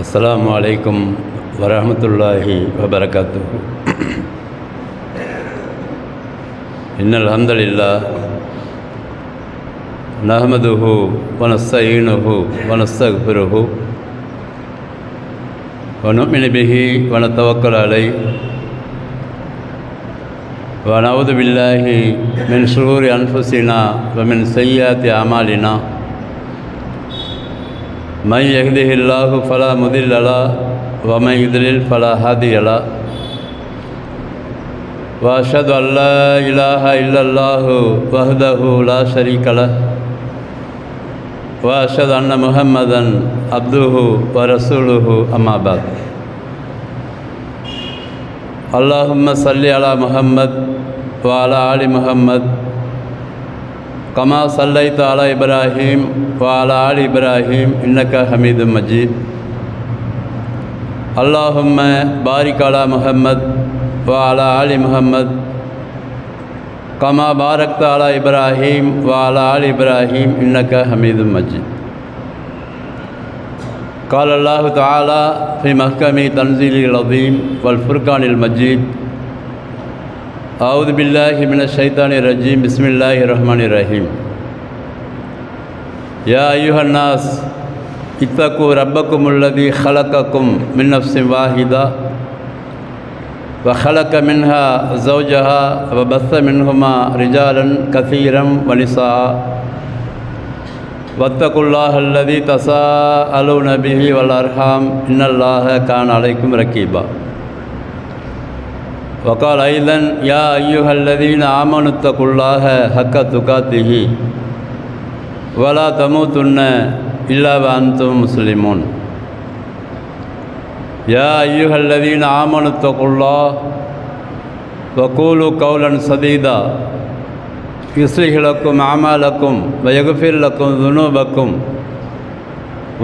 அஸ்ஸலாமு அலைக்கும் வரஹ்மத்துல்லாஹி வபரகாத்துஹு. இன்னல் ஹம்தலில்லாஹ் நஹ்மதுஹு வ நஸ்தஈனுஹு வ நஸ்தக்ஃபிருஹு வ நு'மினு பிஹி வ நதவக்கலு அலைஹி வ நஊது பில்லாஹி மின் ஷுரூரி அன்ஃபுஸினா வ மின் ஸய்யிஆத்தி அமாலினா. மன் யஹ்திஹில்லாஹு ஃபலா முதில்ல லஹு வ மன் யுத்லில் ஃபலா ஹாதிய லஹு. வ அஷ்ஹது அன் லா இலாஹா இல்லல்லாஹு வஹ்தஹு லா ஷரீக லஹு வ அஷ்ஹது அன்ன முஹம்மதன் அப்துஹு வ ரசூலுஹு அம்மா பஅத். அல்லாஹும்ம ஸல்லி அலா முஹம்மத் வ அலா ஆலி முஹம்மத் கமா ஸல்லைத அலா இப்ராஹீம் வ அலா ஆலி இப்ராஹீம் இன்னக ஹமீதும் மஜீத். அல்லாஹும்ம பாரிக் அலா முஹம்மத் வ அலா ஆலி முஹம்மத் கமா பாரக்த அலா இப்ராஹீம் வ அலா ஆலி இப்ராஹீம் இன்னக ஹமீதும் மஜீத். قال الله تعالى في محكم تنزيله العظيم والفرقان المجيد. أعوذ بالله من الشيطان الرجيم. بسم الله الرحمن الرحيم. يا أيها الناس اتقوا ربكم الذي خلقكم من نفس واحدة وخلق منها زوجها وبث منهما رجالا كثيرا ونساء واتقوا الله الذي تساءلون به والأرحام إن الله كان عليكم رقيبا. وقال أيضا يا أيها الذين آمنوا اتقوا الله حق تقاته ولا تموتن إلا وأنتم مسلمون. يا أيها الذين آمنوا اتقوا الله وقولوا قولا سديدا يصلح لكم أعمالكم ويغفر لكم ذنوبكم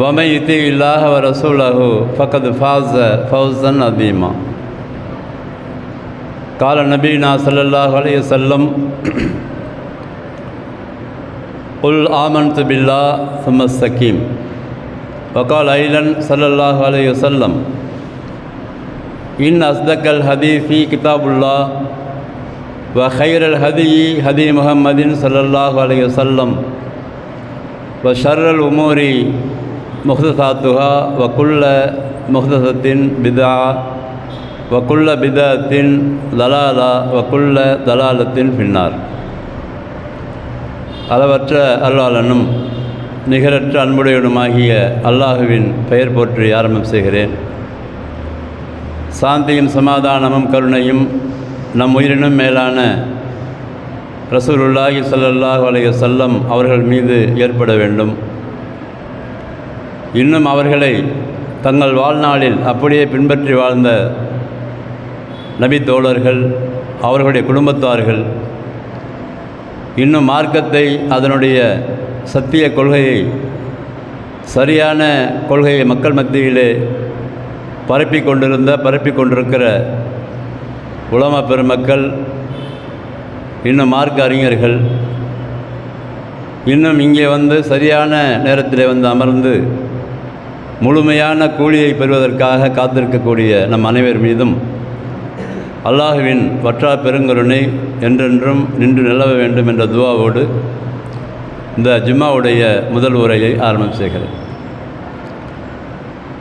ومن يطع الله ورسوله فقد فاز فوزا عظيما. قال نبينا صلى الله عليه وسلم قل آمنت بالله ثم استقيم. وقال أيضا صلى الله عليه وسلم إن أصدق الحديث كتاب الله وخير الهدي هدي محمد صلى الله عليه وسلم وشر الأمور محدثاتها وكل محدثة بدعة وكل بدعة ضلالة وكل ضلالة في النار. அளவற்ற அருளாளனும் நிகரற்ற அன்புடையனுமாகிய அல்லாஹுவின் பெயர் போற்றி ஆரம்பம் செய்கிறேன். சாந்தியும் சமாதானமும் கருணையும் நம் உயிரினும் மேலான ரசூலுல்லாஹி ஸல்லல்லாஹு அலைஹி வஸல்லம் அவர்கள் மீது ஏற்பட வேண்டும். இன்னும் அவர்களை தங்கள் வாழ்நாளில் அப்படியே பின்பற்றி வாழ்ந்த நபி தோழர்கள், அவர்களுடைய குடும்பத்தார்கள், இன்னும் மார்க்கத்தை, அதனுடைய சத்திய கொள்கையை, சரியான கொள்கையை மக்கள் மத்தியிலே பரப்பி கொண்டிருக்கிற உலமா பெருமக்கள், இன்னும் மார்க்க அறிஞர்கள், இன்னும் இங்கே வந்து சரியான நேரத்தில் வந்து அமர்ந்து முழுமையான கூலியை பெறுவதற்காக காத்திருக்கக்கூடிய நம் அனைவர் மீதும் அல்லாஹுவின் வற்றா பெருங்கருணை என்றென்றும் நின்று நிலவ வேண்டும் என்ற துவாவோடு இந்த ஜும்மாவுடைய முதல் உரையை ஆரம்பம் செய்கிறேன்.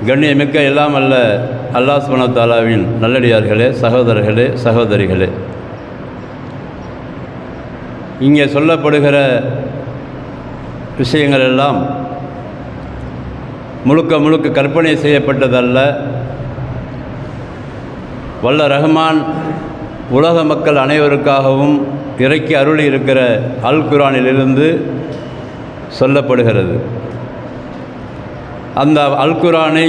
கண்ணியமிக்க எல்லாம் அல்ல அல்லாஹ் சுப்ஹானஹு வ தஆலாவின் நல்லடியார்களே, சகோதரர்களே, சகோதரிகளே, இங்கே சொல்லப்படுகிற விஷயங்கள் எல்லாம் முழுக்க கற்பனை செய்யப்பட்டதல்ல. வல்ல ரஹ்மான் உலக மக்கள் அனைவருக்காகவும் இறக்கி அருளி இருக்கிற அல் குர்ஆனிலிருந்து சொல்லப்படுகிறது. அந்த அல் குர்ஆனை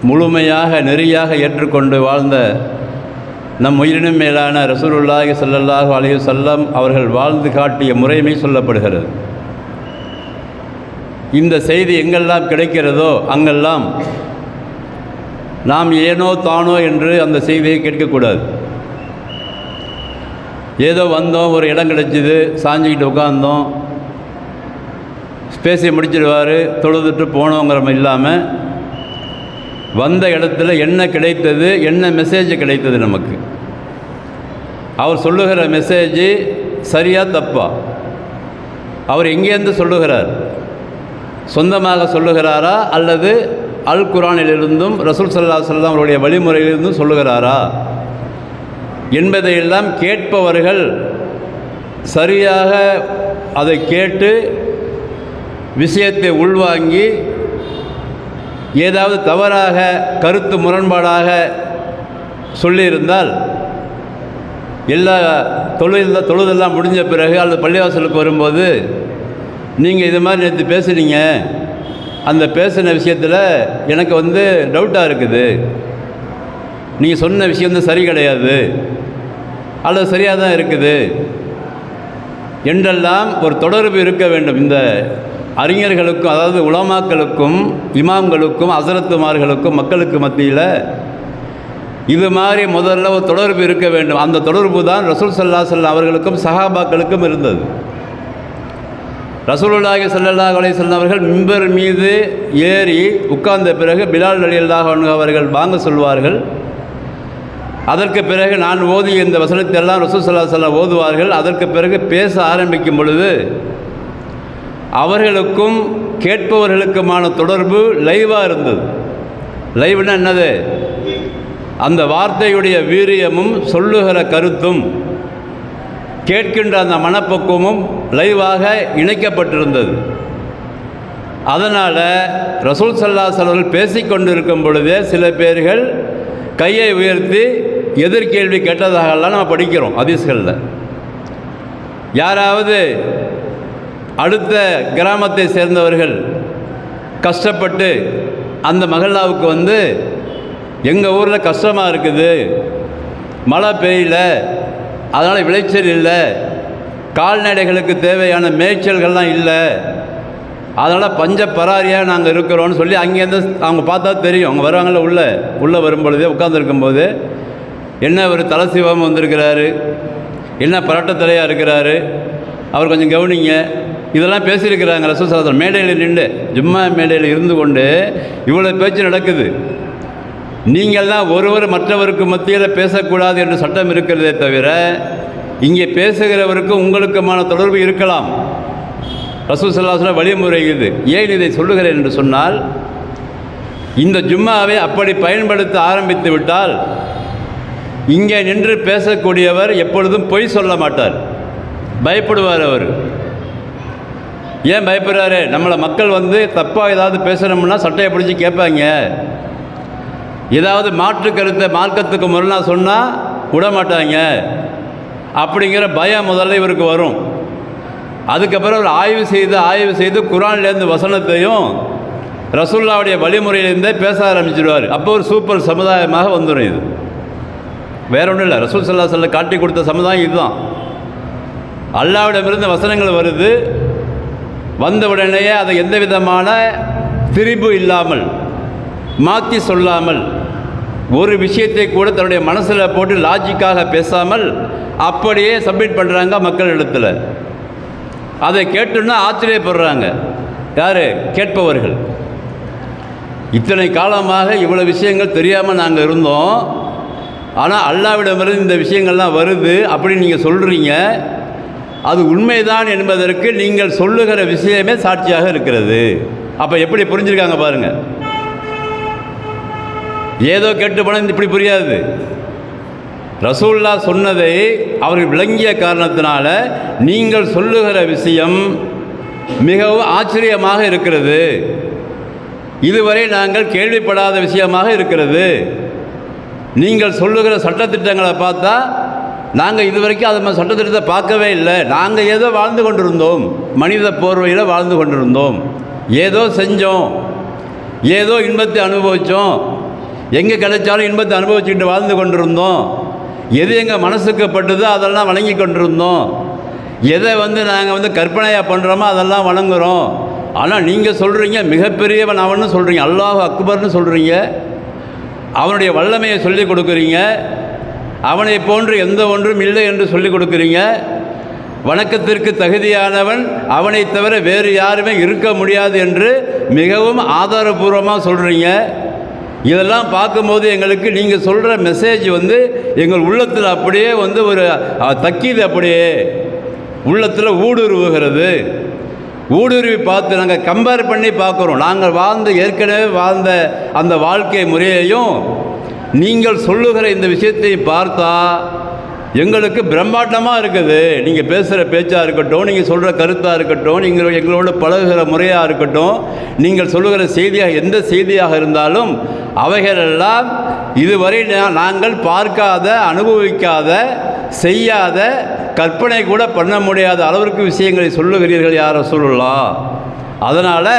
முழுமையாக நெறியாக ஏற்றுக்கொண்டு வாழ்ந்த நம் உயிரினும் மேலான ரசூலுல்லாஹி ஸல்லல்லாஹு அலைஹி வஸல்லம் அவர்கள் வாழ்ந்து காட்டிய முறைமை சொல்லப்படுகிறது. இந்த செய்தி எங்கெல்லாம் கிடைக்கிறதோ அங்கெல்லாம் நாம் ஏனோ தானோ என்று அந்த செய்தியை கேட்கக்கூடாது. ஏதோ வந்தோம், ஒரு இடம் கிடைச்சிது, சாஞ்சிக்கிட்டு உட்கார்ந்தோம், பேசி முடிச்சிடுவார், தொழுதுட்டு போனோங்கிற இல்லாமல் வந்த இடத்துல என்ன கிடைத்தது, என்ன மெசேஜ் கிடைத்தது நமக்கு. அவர் சொல்லுகிற மெசேஜ் சரியா தப்பா? அவர் எங்கேருந்து சொல்லுகிறார்? சொந்தமாக சொல்லுகிறாரா அல்லது அல் குர்ஆனிலிருந்தும் ரசூல் ஸல்லல்லாஹு அலைஹி வஸல்லம் அவருடைய வழிமுறையிலிருந்தும் சொல்லுகிறாரா என்பதையெல்லாம் கேட்பவர்கள் சரியாக அதை கேட்டு விஷயத்தை உள்வாங்கி ஏதாவது தவறாக கருத்து முரண்பாடாக சொல்லியிருந்தால் எல்லா தொழுதெல்லாம் முடிஞ்ச பிறகு அல்லது பள்ளிவாசலுக்கு வரும்போது நீங்கள் இது மாதிரி நேற்று பேசுனீங்க, அந்த பேசின விஷயத்தில் எனக்கு டவுட்டாக இருக்குது, நீங்கள் சொன்ன விஷயம் சரி கிடையாது அல்லது சரியாக தான் இருக்குது என்றெல்லாம் ஒரு தொடர்பு இருக்க வேண்டும். இந்த அறிஞர்களுக்கும், அதாவது உலமாக்களுக்கும் இமாம்களுக்கும் ஹஸரத்துமார்களுக்கும் மக்களுக்கு மத்தியில் இது மாதிரி முதல்ல ஒரு தொடர்பு இருக்க வேண்டும். அந்த தொடர்பு தான் ரசூல் ஸல்லல்லாஹு அலைஹி வஸல்லம் அவர்களுக்கும் சஹாபாக்களுக்கும் இருந்தது. ரசூலுல்லாஹி ஸல்லல்லாஹு அலைஹி வஸல்லம் அவர்கள் மிம்பர் மீது ஏறி உட்கார்ந்த பிறகு பிலால் ரலியல்லாஹு அன்ஹு அவர்கள் வாங்க சொல்வார்கள். அதற்கு பிறகு நான் ஓதிய இந்த வசனத்தை எல்லாம் ரசூல் ஸல்லல்லாஹு அலைஹி வஸல்லம் ஓதுவார்கள். அதற்கு பிறகு பேச ஆரம்பிக்கும் பொழுது அவர்களுக்கும் கேட்பவர்களுக்குமான தொடர்பு லைவாக இருந்தது. லைவ்னா என்னது? அந்த வார்த்தையுடைய வீரியமும் சொல்லுகிற கருத்தும் கேட்கின்ற அந்த மனப்பக்குவமும் லைவாக இணைக்கப்பட்டிருந்தது. அதனால் ரசூல் ஸல்லல்லாஹு அலைஹி வஸல்லம் பேசிக்கொண்டிருக்கும் பொழுதே சில பேர்கள் கையை உயர்த்தி எதிர்கேள்வி கேட்டதாகலாம் நம்ம படிக்கிறோம் ஹதீஸ்களில். யாராவது அடுத்த கிராமத்தை சேர்ந்தவர்கள் கஷ்டப்பட்டு அந்த மஹல்லாவுக்கு எங்கள் ஊரில் கஷ்டமாக இருக்குது, மழை பெய்யல, அதனால் விளைச்சல் இல்லை, கால்நடைகளுக்கு தேவையான மேய்ச்சல்கள்லாம் இல்லை, அதனால் பஞ்ச பராரியாக நாங்கள் இருக்கிறோன்னு சொல்லி அங்கேருந்து அவங்க பார்த்தா தெரியும். அவங்க வருவாங்கள்ல, உள்ளே வரும்பொழுதே உட்காந்துருக்கும்போது என்ன ஒரு தலை சிவம் வந்திருக்கிறாரு, என்ன பரட்ட தலையாக இருக்கிறாரு, அவர் கொஞ்சம் கவனிங்க, இதெல்லாம் பேசியிருக்கிறாங்க ரசூல் ஸல்லல்லாஹு அலைஹி வஸல்லம். மேடையில் நின்று ஜும்மா மேடையில் இருந்து கொண்டு இவ்வளோ பேச்சு நடக்குது. நீங்கள்லாம் ஒருவர் மற்றவருக்கு மத்தியில் பேசக்கூடாது என்று சட்டம் இருக்கிறதே தவிர இங்கே பேசுகிறவருக்கும் உங்களுக்குமான தொடர்பு இருக்கலாம். ரசூல் ஸல்லல்லாஹு அலைஹி வஸல்லம் வழிமுறை இது. ஏன் இதை சொல்லுகிறேன் என்று சொன்னால், இந்த ஜும்மாவை அப்படி பயன்படுத்த ஆரம்பித்து விட்டால் இங்கே நின்று பேசக்கூடியவர் எப்பொழுதும் பொய் சொல்ல மாட்டார், பயப்படுவார். அவர் ஏன் பயப்படுறாரு? நம்மளை மக்கள் தப்பாக ஏதாவது பேசணும்னா சட்டையை பிடிச்சி கேட்பாங்க, ஏதாவது மாற்று கருத்தை மார்க்கத்துக்கு முரணாக சொன்னால் விட மாட்டாங்க அப்படிங்கிற பயம் முதல்ல இவருக்கு வரும். அதுக்கப்புறம் அவர் ஆய்வு செய்து குர்ஆன்லேருந்து வசனத்தையும் ரசூலுல்லாஹ்வுடைய வழிமுறையிலேருந்தே பேச ஆரம்பிச்சிடுவார். அப்போ ஒரு சூப்பர் சமுதாயமாக வந்துடும். இது வேற ஒன்றும் இல்லை, ரசூல் ஸல்லல்லாஹு அலைஹி வஸல்லம் காட்டி கொடுத்த சமுதாயம் இதுதான். அல்லாஹ்விடமிருந்து வசனங்கள் வருது, வந்த உடனேயே அதை எந்த விதமான திரிபு இல்லாமல் மாற்றி சொல்லாமல் ஒரு விஷயத்தை கூட தன்னுடைய மனசில் போட்டு லாஜிக்காக பேசாமல் அப்படியே சப்மிட் பண்ணுறாங்க மக்கள் இடத்துல. அதை கேட்டுன்னா ஆச்சரியப்படுறாங்க. யார்? கேட்பவர்கள். இத்தனை காலமாக இவ்வளோ விஷயங்கள் தெரியாமல் நாங்கள் இருந்தோம், ஆனால் அல்லாஹ்விடமிருந்து இந்த விஷயங்கள்லாம் வருது அப்படின்னு நீங்கள் சொல்கிறீங்க, அது உண்மைதான் என்பதற்கு நீங்கள் சொல்லுகிற விஷயமே சாட்சியாக இருக்கிறது. அப்போ எப்படி புரிஞ்சிருக்காங்க பாருங்கள். ஏதோ கேட்டு போனால் இப்படி புரியாது. ரசூலுல்லாஹ் சொன்னதை அவர்கள் விளங்கிய காரணத்தினால நீங்கள் சொல்லுகிற விஷயம் மிகவும் ஆச்சரியமாக இருக்கிறது, இதுவரை நாங்கள் கேள்விப்படாத விஷயமாக இருக்கிறது. நீங்கள் சொல்லுகிற சட்டத்திட்டங்களை பார்த்தா நாங்கள் இதுவரைக்கும் அது மாதிரி சட்டத்திட்டத்தை பார்க்கவே இல்லை. நாங்கள் ஏதோ வாழ்ந்து கொண்டிருந்தோம், மனித போர்வையில் வாழ்ந்து கொண்டிருந்தோம், ஏதோ செஞ்சோம், ஏதோ இன்பத்தை அனுபவித்தோம், எங்கே கிடைச்சாலும் இன்பத்தை அனுபவிச்சுக்கிட்டு வாழ்ந்து கொண்டிருந்தோம், எது எங்கள் மனசுக்கு பட்டுதோ அதெல்லாம் வணங்கி கொண்டிருந்தோம், எதை நாங்கள் கற்பனையாக பண்ணுறோமோ அதெல்லாம் வணங்குகிறோம். ஆனால் நீங்கள் சொல்கிறீங்க மிகப்பெரியவன் அவன்னு சொல்கிறீங்க, அல்லாஹ் அக்பர்னு சொல்கிறீங்க, அவனுடைய வல்லமையை சொல்லிக் கொடுக்குறீங்க, அவனை போன்று எந்த ஒன்றும் இல்லை என்று சொல்லிக் கொடுக்குறீங்க, வணக்கத்திற்கு தகுதியானவன் அவனை தவிர வேறு யாருமே இருக்க முடியாது என்று மிகவும் ஆதாரபூர்வமாக சொல்கிறீங்க. இதெல்லாம் பார்க்கும்போது எங்களுக்கு நீங்கள் சொல்கிற மெசேஜ் வந்து எங்கள் உள்ளத்தில் அப்படியே வந்து ஒரு தக்கீது அப்படியே உள்ளத்தில் ஊடுருவுகிறது. ஊடுருவி பார்த்து நாங்கள் கம்பேர் பண்ணி பார்க்குறோம். நாங்கள் ஏற்கனவே வாழ்ந்த அந்த வாழ்க்கை முறையையும் நீங்கள் சொல்லுகிற இந்த விஷயத்தை பார்த்தா எங்களுக்கு பிரம்மாண்டமாக இருக்குது. நீங்கள் பேசுகிற பேச்சாக இருக்கட்டும், நீங்கள் சொல்கிற கருத்தாக இருக்கட்டும், நீங்கள் எங்களோட பழகுகிற முறையாக இருக்கட்டும், நீங்கள் சொல்லுகிற செய்தியாக எந்த செய்தியாக இருந்தாலும் அவைகளெல்லாம் இதுவரை நாங்கள் பார்க்காத, அனுபவிக்காத, செய்யாத, கற்பனை கூட பண்ண முடியாத அளவிற்கு விஷயங்களை சொல்லுகிறீர்கள் யார் ரசூலுல்லாஹ். அதனால்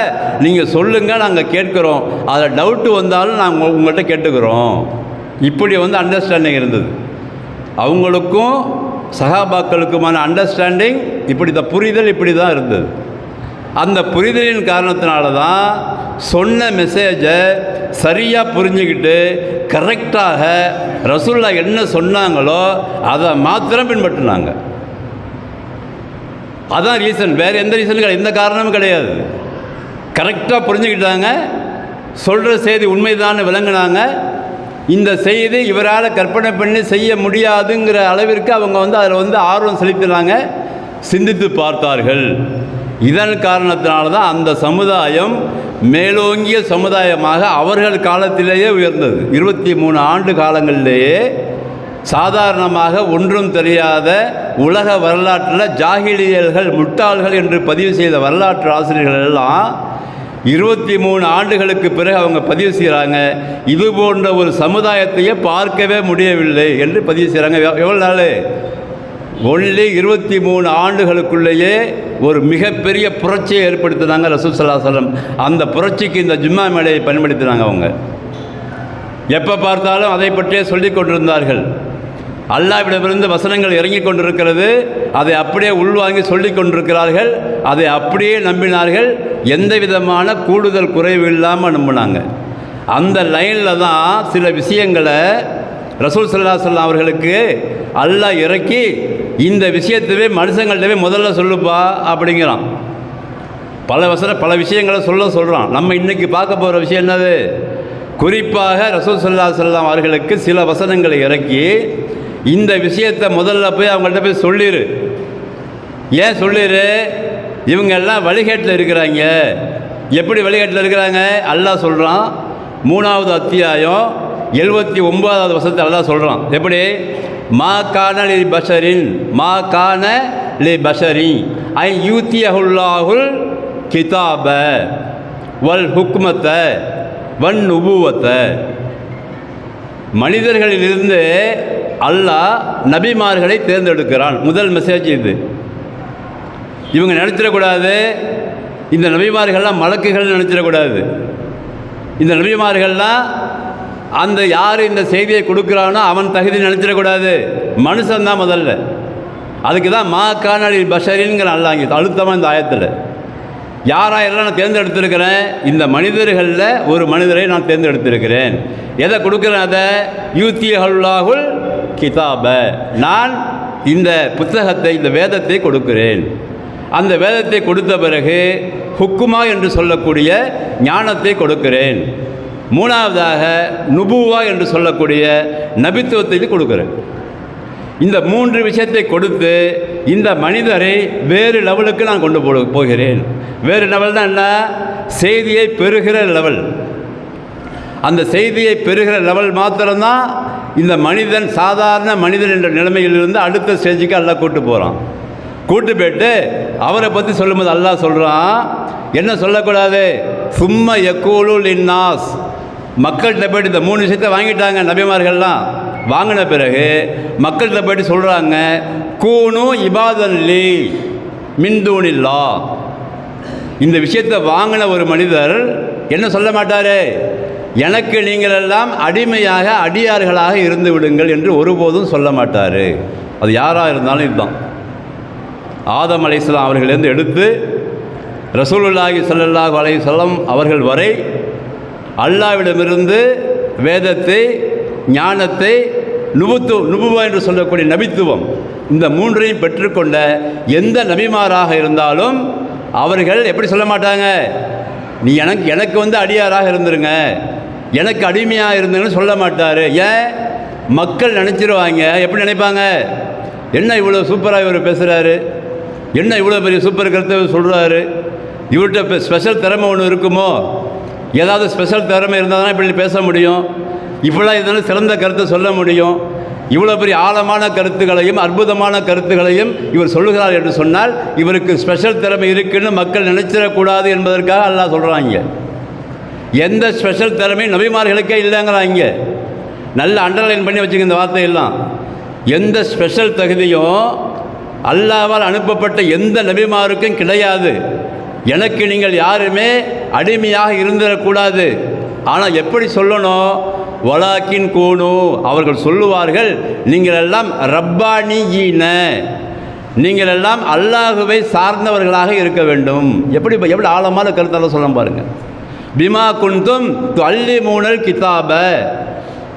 நீங்கள் சொல்லுங்கள், நாங்கள் கேட்குறோம். அதில் டவுட்டு வந்தாலும் நாங்கள் உங்கள்கிட்ட கேட்டுக்கிறோம். இப்படி வந்து அண்டர்ஸ்டாண்டிங் இருந்தது. அவங்களுக்கும் சஹாபாக்களுக்குமான அண்டர்ஸ்டாண்டிங் இப்படி தான், புரிதல் இப்படி தான் இருந்தது. அந்த புரிதலின் காரணத்தினால தான் சொன்ன மெசேஜை சரியாக புரிஞ்சுக்கிட்டு கரெக்டாக ரசூலுல்லாஹ் என்ன சொன்னாங்களோ அதை மாத்திரம் பின்பற்றினாங்க. அதான் ரீசன், வேறு எந்த ரீசனும் கிடையாது, எந்த காரணமும் கிடையாது. கரெக்டாக புரிஞ்சுக்கிட்டாங்க, சொல்கிற செய்தி உண்மைதான்னு விளங்கினாங்க. இந்த செய்தி இவரால் கற்பனை பண்ணி செய்ய முடியாதுங்கிற அளவிற்கு அவங்க வந்து அதில் வந்து ஆர்வம் செலுத்தினாங்க, சிந்தித்து பார்த்தார்கள். இதன் காரணத்தினால்தான் அந்த சமுதாயம் மேலோங்கிய சமுதாயமாக அவர்கள் காலத்திலேயே உயர்ந்தது. 23 ஆண்டு காலங்களிலேயே சாதாரணமாக ஒன்றும் தெரியாத உலக வரலாற்றில் ஜாகிலியர்கள், முட்டாள்கள் என்று பதிவு செய்த வரலாற்று ஆசிரியர்கள் எல்லாம் 23 ஆண்டுகளுக்கு பிறகு அவங்க பதிவு செய்கிறாங்க, இது போன்ற ஒரு சமுதாயத்தையே பார்க்கவே முடியவில்லை என்று பதிவு செய்கிறாங்க. எவ்வளோ நாள்? ஒன்லி 23 ஆண்டுகளுக்குள்ளேயே ஒரு மிகப்பெரிய புரட்சியை ஏற்படுத்தினாங்க ரசூல் ஸல்லல்லாஹு அலைஹி வஸல்லம். அந்த புரட்சிக்கு இந்த ஜும்மா மேடையை பயன்படுத்தினாங்க. அவங்க எப்போ பார்த்தாலும் அதை பற்றியே சொல்லி கொண்டிருந்தார்கள். அல்லாஹ்விடமிருந்து வசனங்கள் இறங்கி கொண்டிருக்கிறது, அதை அப்படியே உள்வாங்கி சொல்லி கொண்டிருக்கிறார்கள், அதை அப்படியே நம்பினார்கள். எந்த விதமான கூடுதல் குறைவு இல்லாமல் நம்பினாங்க. அந்த லைனில் தான் சில விஷயங்களை ரசூல் ஸல்லல்லாஹு அலைஹி வஸல்லம் அவர்களுக்கு அல்லாஹ் இறக்கி இந்த விஷயத்தவே மனுஷங்கள்டவே முதல்ல சொல்லுப்பா அப்படிங்கிறான். பல விஷயங்களை சொல்கிறான். நம்ம இன்றைக்கி பார்க்க போகிற விஷயம் என்னது? குறிப்பாக ரசூல் ஸல்லல்லாஹு அலைஹி வஸல்லம் அவர்களுக்கு சில வசனங்களை இறக்கி இந்த விஷயத்தை முதல்ல போய் அவங்கள்ட்ட போய் சொல்லிடு. ஏன் சொல்லிடு? இவங்க எல்லாம் வழிகேட்டில் இருக்கிறாங்க. எப்படி வழிகேட்டில் இருக்கிறாங்க? அல்லாஹ் சொல்கிறான். 3வது அத்தியாயம் 79வது வசனத்தை அல்லாஹ் சொல்கிறான். எப்படி? மா கான லி பஷரின், மா கான லி பஷரி ஐ யூத்தியஹுல்லாஹுல் கிதாப வல் ஹுக்மத்த வன் நுபுவத்த. மனிதர்களிலிருந்து அல்லாஹ் நபிமார்களை தேர்ந்தெடுக்கிறான். முதல் மெசேஜ் இது. இவங்க நினச்சிடக்கூடாது இந்த நபிமார்கள்லாம் மலக்குகள் நினச்சிடக்கூடாது. இந்த நபிமார்கள்லாம் அந்த யார் இந்த செய்தியை கொடுக்குறானோ அவன் தகுதி நினச்சிடக்கூடாது. மனுஷன்தான் முதல்ல. அதுக்கு தான் மா கான லி பஷரின்கிற அல்லாஹ் இங்கே அழுத்தமாக இந்த ஆயத்தில் யாராயிரம் நான் தேர்ந்தெடுத்திருக்கிறேன், இந்த மனிதர்களில் ஒரு மனிதரை நான் தேர்ந்தெடுத்திருக்கிறேன். எதை கொடுக்குறேன்? அதை யூத்தியஹுல்லாஹுல் கிதாப, நான் இந்த புத்தகத்தை, இந்த வேதத்தை கொடுக்கிறேன். அந்த வேதத்தை கொடுத்த பிறகு ஹுக்குமா என்று சொல்லக்கூடிய ஞானத்தை கொடுக்கிறேன். 3வதாக நுபுவா என்று சொல்லக்கூடிய நபித்துவத்தை கொடுக்கிறேன். இந்த 3 விஷயத்தை கொடுத்து இந்த மனிதரை வேறு லெவலுக்கு நான் கொண்டு போகிறேன். வேறு லெவல் தான் என்ன? செய்தியை பெறுகிற லெவல். அந்த செய்தியை பெறுகிற லெவல் மாத்திரம்தான் இந்த மனிதன் சாதாரண மனிதன் என்ற நிலைமையிலிருந்து அடுத்த ஸ்டேஜுக்கு அல்லாஹ் கூட்டு போகிறான். கூட்டு போய்ட்டு அவரை பற்றி சொல்லும்போது அல்லாஹ் சொல்கிறான், என்ன சொல்லக்கூடாது? சும்மா யக்கூலுல் இன்னாஸ், மக்கள்கிட்ட போய்ட்டு இந்த 3 விஷயத்தை வாங்கிட்டாங்க நபிமார்கள்லாம். வாங்கின பிறகு மக்கள்கிட்ட போய்ட்டு சொல்கிறாங்க, கூனு இபாதல்லி மின்தூனில்லா. இந்த விஷயத்தை வாங்கின ஒரு மனிதர் என்ன சொல்ல மாட்டார்? எனக்கு நீங்கள் எல்லாம் அடிமையாக, அடியார்களாக இருந்து விடுங்கள் என்று ஒருபோதும் சொல்ல மாட்டார். அது யாராக இருந்தாலும் இதுதான். ஆதம் அலைஹிஸ்ஸலாம் அவர்களிலிருந்து எடுத்து ரசூலுல்லாஹி ஸல்லல்லாஹு அலைஹி வஸல்லம் அவர்கள் வரை அல்லாஹ்விடமிருந்து வேதத்தை, ஞானத்தை, நுபுவா என்று சொல்லக்கூடிய நபித்துவம், இந்த 3ஐயும் பெற்றுக்கொண்ட எந்த நபிமாராக இருந்தாலும் அவர்கள் எப்படி சொல்ல மாட்டாங்க? நீ எனக்கு வந்து அடியாராக இருந்துருங்க, எனக்கு அடிமையாக இருந்தேன்னு சொல்ல மாட்டார். ஏன்? மக்கள் நினச்சிருவாங்க. எப்படி நினைப்பாங்க? என்ன இவ்வளோ சூப்பராக இவர் பேசுகிறாரு, என்ன இவ்வளோ பெரிய சூப்பர் கருத்தை சொல்கிறாரு, இவர்கிட்ட இப்போ ஸ்பெஷல் திறமை ஒன்று இருக்குமோ, ஏதாவது ஸ்பெஷல் திறமை இருந்தால் தான் இப்படி பேச முடியும், இவ்வளோ இதனால் சிறந்த கருத்தை சொல்ல முடியும், இவ்வளோ பெரிய ஆழமான கருத்துக்களையும் அற்புதமான கருத்துக்களையும் இவர் சொல்லுகிறார் என்று சொன்னால் இவருக்கு ஸ்பெஷல் திறமை இருக்குன்னு மக்கள் நினைச்சிடக்கூடாது என்பதற்காக அல்லாஹ் சொல்கிறாங்க. எந்த ஸ்பெஷல் திறமையும் நபிமார்களுக்கே இல்லைங்கிறாங்க. நல்ல அண்டர்லைன் பண்ணி வச்சுக்க இந்த வார்த்தையெல்லாம். எந்த ஸ்பெஷல் தகுதியும் அல்லாஹ்வால் அனுப்பப்பட்ட எந்த நபிமாருக்கும் கிடையாது. எனக்கு நீங்கள் யாருமே அடிமையாக இருந்துடக்கூடாது. ஆனால் எப்படி சொல்லணும்? வலாக்கின் கூனு, அவர்கள் சொல்லுவார்கள், நீங்கள் எல்லாம் ரப்பானியீன, நீங்கள் எல்லாம் அல்லாஹுவை சார்ந்தவர்களாக இருக்க வேண்டும். எப்படி ஆழமான கருத்தால சொல்ல பாருங்கள். பிமா குன்தும் துஅல்லிமூனல் கிதாப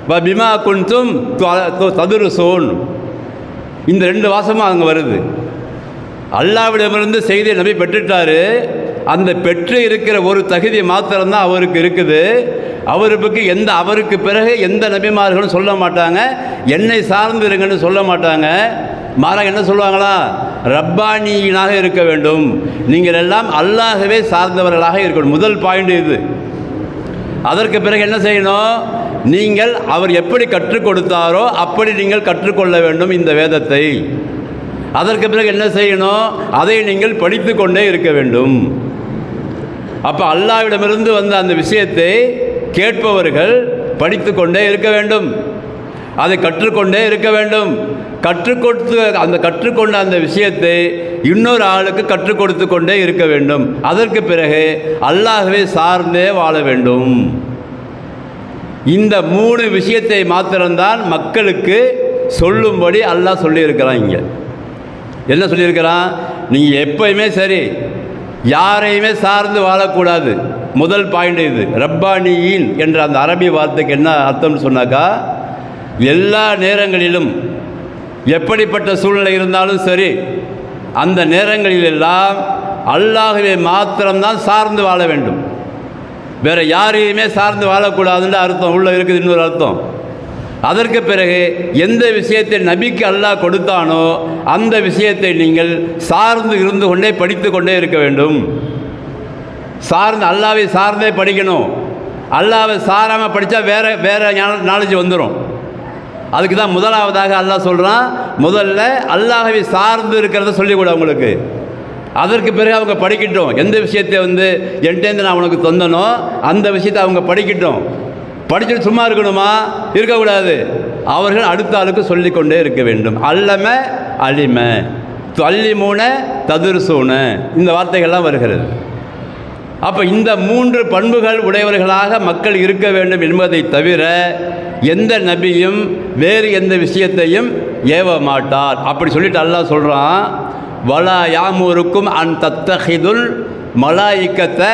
வ பிமா குன்தும் ததுருசூன். இந்த 2 வாசமும் அங்கே வருது. அல்லாஹ்விடமிருந்து செய்தியை நபி பெற்றுட்டார். அந்த பெற்று இருக்கிற ஒரு தகுதி மாத்திரம்தான் அவருக்கு இருக்குது. அவருக்கு பிறகு எந்த நபிமார்களும் சொல்ல மாட்டாங்க என்னை சார்ந்து இருங்கன்னு சொல்ல மாட்டாங்க. மாறாக என்ன சொல்லுவாங்களா? ரப்பானியனாக இருக்க வேண்டும், நீங்கள் எல்லாம் அல்லாஹ்வே சார்ந்தவர்களாக இருக்கணும். முதல் பாயிண்ட் இது. அதற்கு பிறகு என்ன செய்யணும்? நீங்கள் அவர் எப்படி கற்றுக் கொடுத்தாரோ அப்படி நீங்கள் கற்றுக்கொள்ள வேண்டும் இந்த வேதத்தை. அதற்கு பிறகு என்ன செய்யணும்? அதை நீங்கள் படித்து கொண்டே இருக்க வேண்டும். அப்போ அல்லாஹ்விடமிருந்து வந்த அந்த விஷயத்தை கேட்பவர்கள் படித்து கொண்டே இருக்க வேண்டும், அதை கற்றுக்கொண்டே இருக்க வேண்டும். கற்றுக்கொண்ட அந்த விஷயத்தை இன்னொரு ஆளுக்கு கற்றுக் கொடுத்து கொண்டே இருக்க வேண்டும். அதற்கு பிறகு அல்லாஹ்வை சார்ந்தே வாழ வேண்டும். இந்த 3 விஷயத்தை மாத்திரம்தான் மக்களுக்கு சொல்லும்படி அல்லாஹ் சொல்லியிருக்கிறான். இங்கே என்ன சொல்லியிருக்கிறான்? நீங்கள் எப்பயுமே சரி, யாரையுமே சார்ந்து வாழக்கூடாது. முதல் பாயிண்ட் இது. ரப்பானியின் என்ற அந்த அரபி வார்த்தைக்கு என்ன அர்த்தம்னு சொன்னாக்கா, எல்லா நேரங்களிலும் எப்படிப்பட்ட சூழ்நிலை இருந்தாலும் சரி, அந்த நேரங்களிலெல்லாம் அல்லாஹ்வை மாத்திரம்தான் சார்ந்து வாழ வேண்டும். வேறு யாரையுமே சார்ந்து வாழக்கூடாதுன்ற அர்த்தம் உள்ள இருக்குது. இன்னொரு அர்த்தம், அதற்கு பிறகு எந்த விஷயத்தை நபிக்கு அல்லாஹ் கொடுத்தானோ அந்த விஷயத்தை நீங்கள் சார்ந்து இருந்து கொண்டே படித்து கொண்டே இருக்க வேண்டும். அல்லாஹ்வை சார்ந்தே படிக்கணும். அல்லாஹ்வை சாராமல் படித்தா வேறு நாலேஜ் வந்துடும். அதுக்கு தான் முதலாவதாக அல்லாஹ் சொல்கிறான், முதல்ல அல்லாஹ்வை சார்ந்து இருக்கிறத சொல்லிக்கூட அவங்களுக்கு. அதற்கு பிறகு அவங்க படிக்கட்டும். எந்த விஷயத்தை என்கிட்டேருந்து நான் உனக்கு தந்தனோ அந்த விஷயத்தை அவங்க படிக்கட்டும். படிச்சுட்டு சும்மா இருக்கணுமா? இருக்கக்கூடாது. அவர்கள் அடுத்த ஆளுக்கு சொல்லிக்கொண்டே இருக்க வேண்டும். அல்லம அலிம துஅல்லிமூன ததுருசூன, இந்த வார்த்தைகள்லாம் வருகிறது. அப்போ இந்த 3 பண்புகள் உடையவர்களாக மக்கள் இருக்க வேண்டும் என்பதை தவிர எந்த நபியும் வேறு எந்த விஷயத்தையும் ஏவ மாட்டார். அப்படி சொல்லிட்டு அல்லாஹ் சொல்கிறான், வலா யாமுருக்கும் அன் தத்தஹிதுல் மலாயிக்கத்தை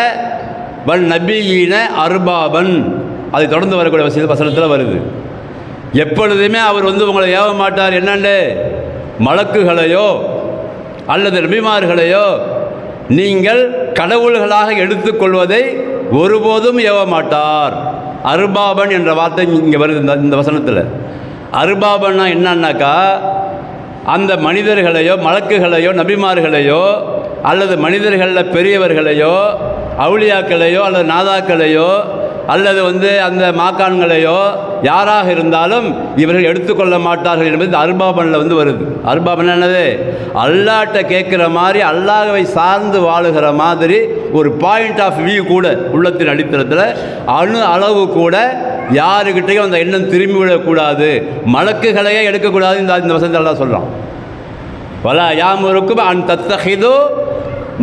வல் நபியீன அர்பாபன். அதை தொடர்ந்து வரக்கூடிய வசனத்தில் வருது. எப்பொழுதுமே அவர் உங்களை ஏவ மாட்டார். என்னண்டு? மலக்குகளையோ அல்லது நபிமார்களையோ நீங்கள் கடவுள்களாக எடுத்துக்கொள்வதை ஒருபோதும் ஏவ மாட்டார். அர்பாபன் என்ற வார்த்தை இங்கே வருது இந்த வசனத்தில். அர்பாபன்னா என்னன்னாக்கா, அந்த மனிதர்களையோ மலக்குகளையோ நபிமார்களையோ அல்லது மனிதர்களில் பெரியவர்களையோ அவுலியாக்களையோ அல்லது நாதாக்களையோ அல்லது அந்த மாக்கான்களையோ யாராக இருந்தாலும் இவர்கள் எடுத்துக்கொள்ள மாட்டார்கள் என்பது அர்பாபனில் வருது. அர்பாபன் என்னது? அல்லாட்ட கேட்குற மாதிரி அல்லாஹ்வை சார்ந்து வாழுகிற மாதிரி ஒரு பாயிண்ட் ஆஃப் வியூ கூட உள்ளத்தின் அடித்தளத்தில் அணு அளவு கூட யாருக்கிட்டையும் அந்த எண்ணம் திரும்பி விடக்கூடாது, மலக்குகளையே எடுக்கக்கூடாது. இந்த வசனத்தில் எல்லாம் சொல்கிறான், வலா யாமுருக்கும் அன் தத்தஹிது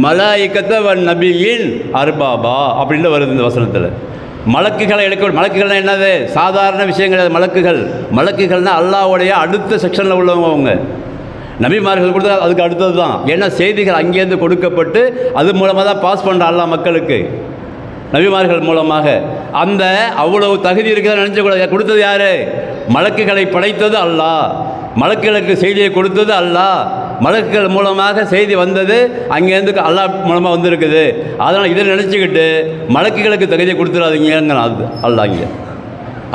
மலாயிக்கத்தை வன் நபியின் அர்பாபா அப்படின்னு வருது இந்த வசனத்தில். மலக்குகளை மலக்குகள்னால் என்னது? சாதாரண விஷயங்கள் மலக்குகள்னால் அல்லாஹ்வுடைய அடுத்த செக்ஷனில் உள்ளவங்க. அவங்க நபிமார்கள் கொடுத்தா அதுக்கு அடுத்தது தான். ஏன்னா செய்திகள் அங்கேருந்து கொடுக்கப்பட்டு அது மூலமாக தான் பாஸ் பண்ணுற அல்லாஹ் மக்களுக்கு, நபிமார்கள் மூலமாக. அந்த அவ்வளவு தகுதி இருக்குதுன்னு நினச்சக்கூடாது. கொடுத்தது யார்? மலக்குகளை படைத்தது அல்லாஹ், மலக்குகளுக்கு செய்தியை கொடுத்தது அல்லாஹ், மலக்குகள் மூலமாக செய்தி வந்தது அங்கேருந்து அல்லாஹ் மூலமாக வந்திருக்குது. அதனால் இதை நினச்சிக்கிட்டு மலக்குகளுக்கு தகுதியை கொடுத்துடாதீங்க அல்லாஹ் இங்கே.